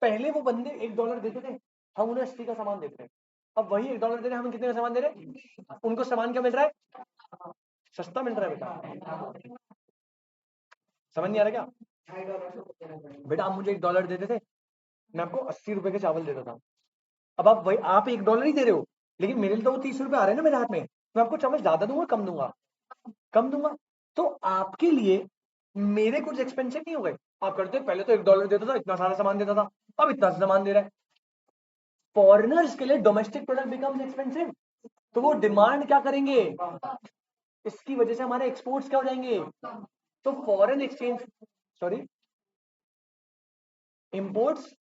A: पहले वो बंदे $1 देते थे, हम उन्हें 80 का सामान देते हैं। अब वही $1 दे रहे हैं, हम कितने का सामान दे रहे हैं? उनको सामान क्या मिल रहा है? सस्ता मिल रहा है बेटा। समझ नहीं आ रहा क्या? बेटा आप मुझे $1 देते थे, मैं आपको ₹80 के चावल देता था। अब आप वही, आप $1 ही दे रहे हो, लेकिन मेरे लिए तो वो ₹30 आ रहे हैं ना मेरे हाथ में। मैं आपको चावल ज्यादा दूंगा कम दूंगा? कम दूंगा। तो आपके लिए मेरे कुछ एक्सपेंसिव नहीं हो गए। आप करते पहले तो $1 देता था, इतना सारा सामान देता था, अब इतना सामान दे रहा है। फॉरेनर्स के लिए डोमेस्टिक प्रोडक्ट बिकम्स एक्सपेंसिव, तो वो डिमांड क्या करेंगे? इसकी वजह से हमारे एक्सपोर्ट्स क्या हो जाएंगे? तो फॉरेन एक्सचेंज, सॉरी, इंपोर्ट्स,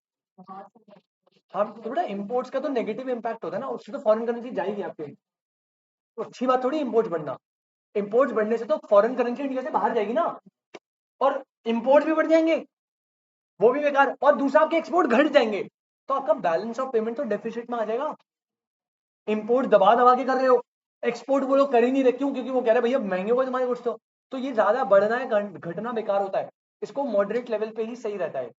A: हाँ तो बेटा इंपोर्ट्स का तो नेगेटिव इंपैक्ट होता है ना, उससे तो फॉरेन करेंसी जाएगी आपके। तो अच्छी बात थोड़ी इंपोर्ट्स बढ़ना, इंपोर्ट्स बढ़ने से तो फॉरेन करेंसी इंडिया से बाहर जाएगी ना, और इंपोर्ट्स भी बढ़ जाएंगे, वो भी बेकार, और दूसरा आपके एक्सपोर्ट घट जाएंगे, तो आपका बैलेंस ऑफ पेमेंट तो डेफिसिट में आ जाएगा। इंपोर्ट दबा दबा के कर रहे हो, एक्सपोर्ट वो लोग कर ही नहीं रहे, क्यों? क्योंकि वो कह रहे भैया महंगे हो गए तुम्हारे गुड्स, तो ये ज्यादा बढ़ना है घटना बेकार होता है। इसको मॉडरेट लेवल पे ही सही रहता है।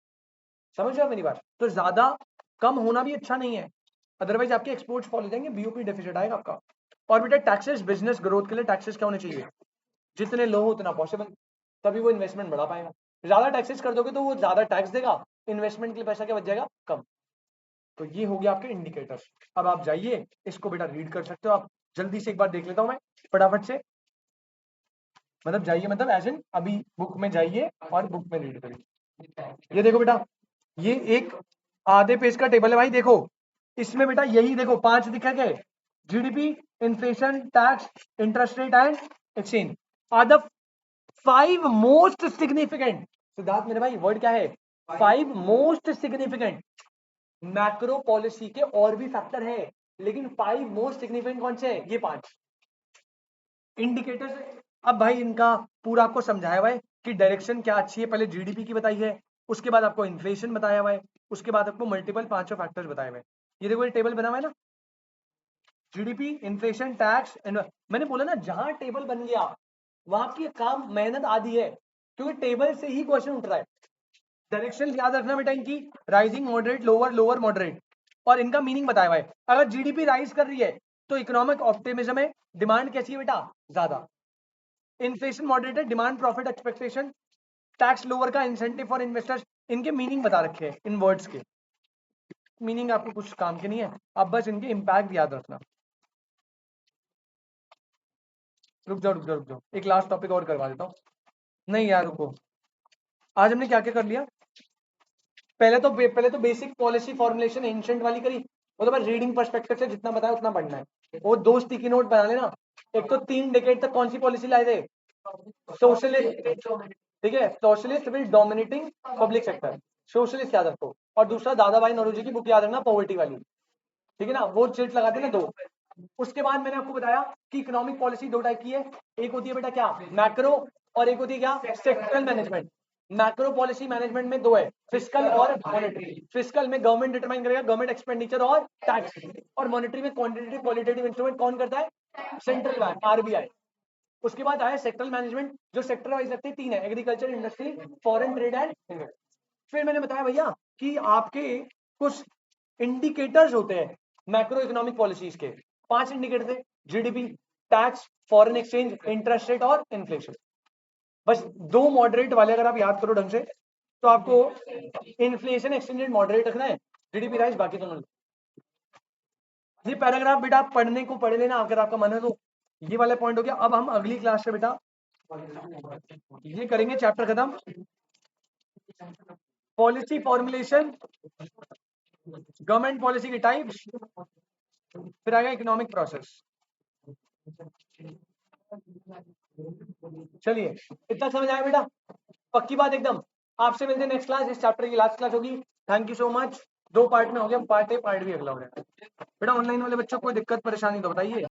A: समझ रहे हो मेरी बात? तो ज्यादा कम होना भी अच्छा नहीं है, अदरवाइज आपके एक्सपोर्ट्स फॉल हो जाएंगे, बीओपी डेफिसिट आएगा आपका। और बेटा टैक्सेस, बिजनेस ग्रोथ के लिए टैक्सेस क्या होने चाहिए? जितने लो हो उतना पॉसिबल, तभी वो इन्वेस्टमेंट बढ़ा पाएगा। ज्यादा टैक्सेस कर दोगे तो वो ज्यादा टैक्स देगा, इन्वेस्टमेंट के लिए पैसा क्या बच जाएगा? कम। तो ये हो गया आपके इंडिकेटर्स। अब आप जाइए, इसको बेटा रीड कर सकते हो आप, जल्दी से एक बार देख लेता हूं मैं फटाफट से। मतलब जाइए, मतलब एज इन अभी बुक में जाइए और बुक में रीड करिए। ये देखो बेटा, ये एक आधे पेज का टेबल है भाई, देखो इसमें बेटा यही देखो 5 दिखा गए, GDP, inflation, tax, interest rate and exchange are the 5 most significant Siddharth मेरे भाई वर्ड क्या है? 5 मोस्ट सिग्निफिकेंट। मैक्रो पॉलिसी के और भी फैक्टर है, लेकिन 5 मोस्ट सिग्निफिकेंट कौन से है? ये 5 इंडिकेटर्स। अब भाई इनका पूरा आपको समझाया हुआ है कि डायरेक्शन क्या अच्छी है। पहले जीडीपी की बताई है, उसके बाद आपको इन्फ्लेशन बताया हुआ है, उसके बाद आपको मल्टीपल 5 फैक्टर्स बताए हुए हैं। ये देखो ये टेबल बना हुआ है ना, जीडीपी, इन्फ्लेशन, टैक्स। मैंने बोला ना, जहां टेबल बन गया वहां की काम मेहनत आधी है, क्योंकि टेबल से ही क्वेश्चन उठ रहा है। डायरेक्शन याद रखना बेटा इनकी, rising, moderate, lower, lower, moderate, और इनका मीनिंग बताया हुआ है। अगर जीडीपी राइज कर रही है तो इकोनॉमिक ऑप्टिमिज्म है, डिमांड कैसी है बेटा? ज्यादा। इन्फ्लेशन मॉडरेट है, demand profit expectation. Tax lower का इंसेंटिव फॉर इन्वेस्टर्स। इनके मीनिंग बता रखे हैं इन वर्ड्स के, मीनिंग आपको कुछ काम के नहीं है, आप बस इनके इंपैक्ट याद रखना। रुक जाओ रुक जाओ रुक जाओ, एक लास्ट टॉपिक और करवा देता हूँ। नहीं यार रुको, आज हमने क्या क्या कर लिया? पहले तो बेसिक पॉलिसी फॉर्मुलेशन एंशिएंट वाली करी, वो तो बस रीडिंग पर्सपेक्टिव से जितना बताया उतना पढ़ना है। वो 2 स्टिकी नोट बना लेना। एक तो 3 डेकेड तक कौन सी पॉलिसी लाए थे? सोशलिस्ट, ठीक है, socialist will dominating public sector, socialist याद रखो। और दूसरा दादा भाई नौरोजी की बुक याद रखना, पॉवर्टी वाली, ठीक है ना, वो चिट लगाते ना 2। उसके बाद मैंने आपको बताया कि इकोनॉमिक पॉलिसी 2 टाइप की है, एक होती है बेटा क्या? मैक्रो, और एक होती है क्या? Sectoral management. Macro policy management में 2 है, फिस्कल और मॉनेटरी। फिस्कल में गवर्नमेंट डिटरमाइन करेगा गवर्नमेंट एक्सपेंडिचर और टैक्स, और मॉनेटरी में क्वांटिटेटिव क्वालिटेटिव इंस्ट्रूमेंट कौन करता है? Central bank, RBI. उसके बाद आया सेक्टरल मैनेजमेंट, जो सेक्टर वाइज लगते हैं 3 है, agriculture, industry, foreign trade and investment. फिर मैंने बताया भैया कि आपके कुछ इंडिकेटर्स होते हैं मैक्रो इकोनॉमिक पॉलिसीज के। 5 इंडिकेटर थे, GDP, tax, foreign exchange, interest rate और इन्फ्लेशन। बस 2 मॉडरेट वाले अगर आप याद करो ढंग से तो आपको इन्फ्लेशन एक्सचेंज रेट मॉडरेट रखना है, जीडीपी राइज बाकी दोनों। ये पैराग्राफ बेटा आप पढ़ने को पढ़ लेना अगर आपका मन है तो। ये वाला पॉइंट हो गया। अब हम अगली क्लास से बेटा ये करेंगे चैप्टर खत्म, पॉलिसी फॉर्मुलेशन, गवर्नमेंट पॉलिसी के टाइप्स, फिर आएगा इकोनॉमिक प्रोसेस। चलिए इतना समझ आया बेटा? पक्की बात एकदम। आपसे मिलते हैं नेक्स्ट क्लास, इस चैप्टर की लास्ट क्लास होगी। Thank you so much. 2 part में हो गया, पार्ट ए पार्ट बी अगला हो गया। बेटा ऑनलाइन वाले बच्चों को कोई दिक्कत परेशानी तो बताइए।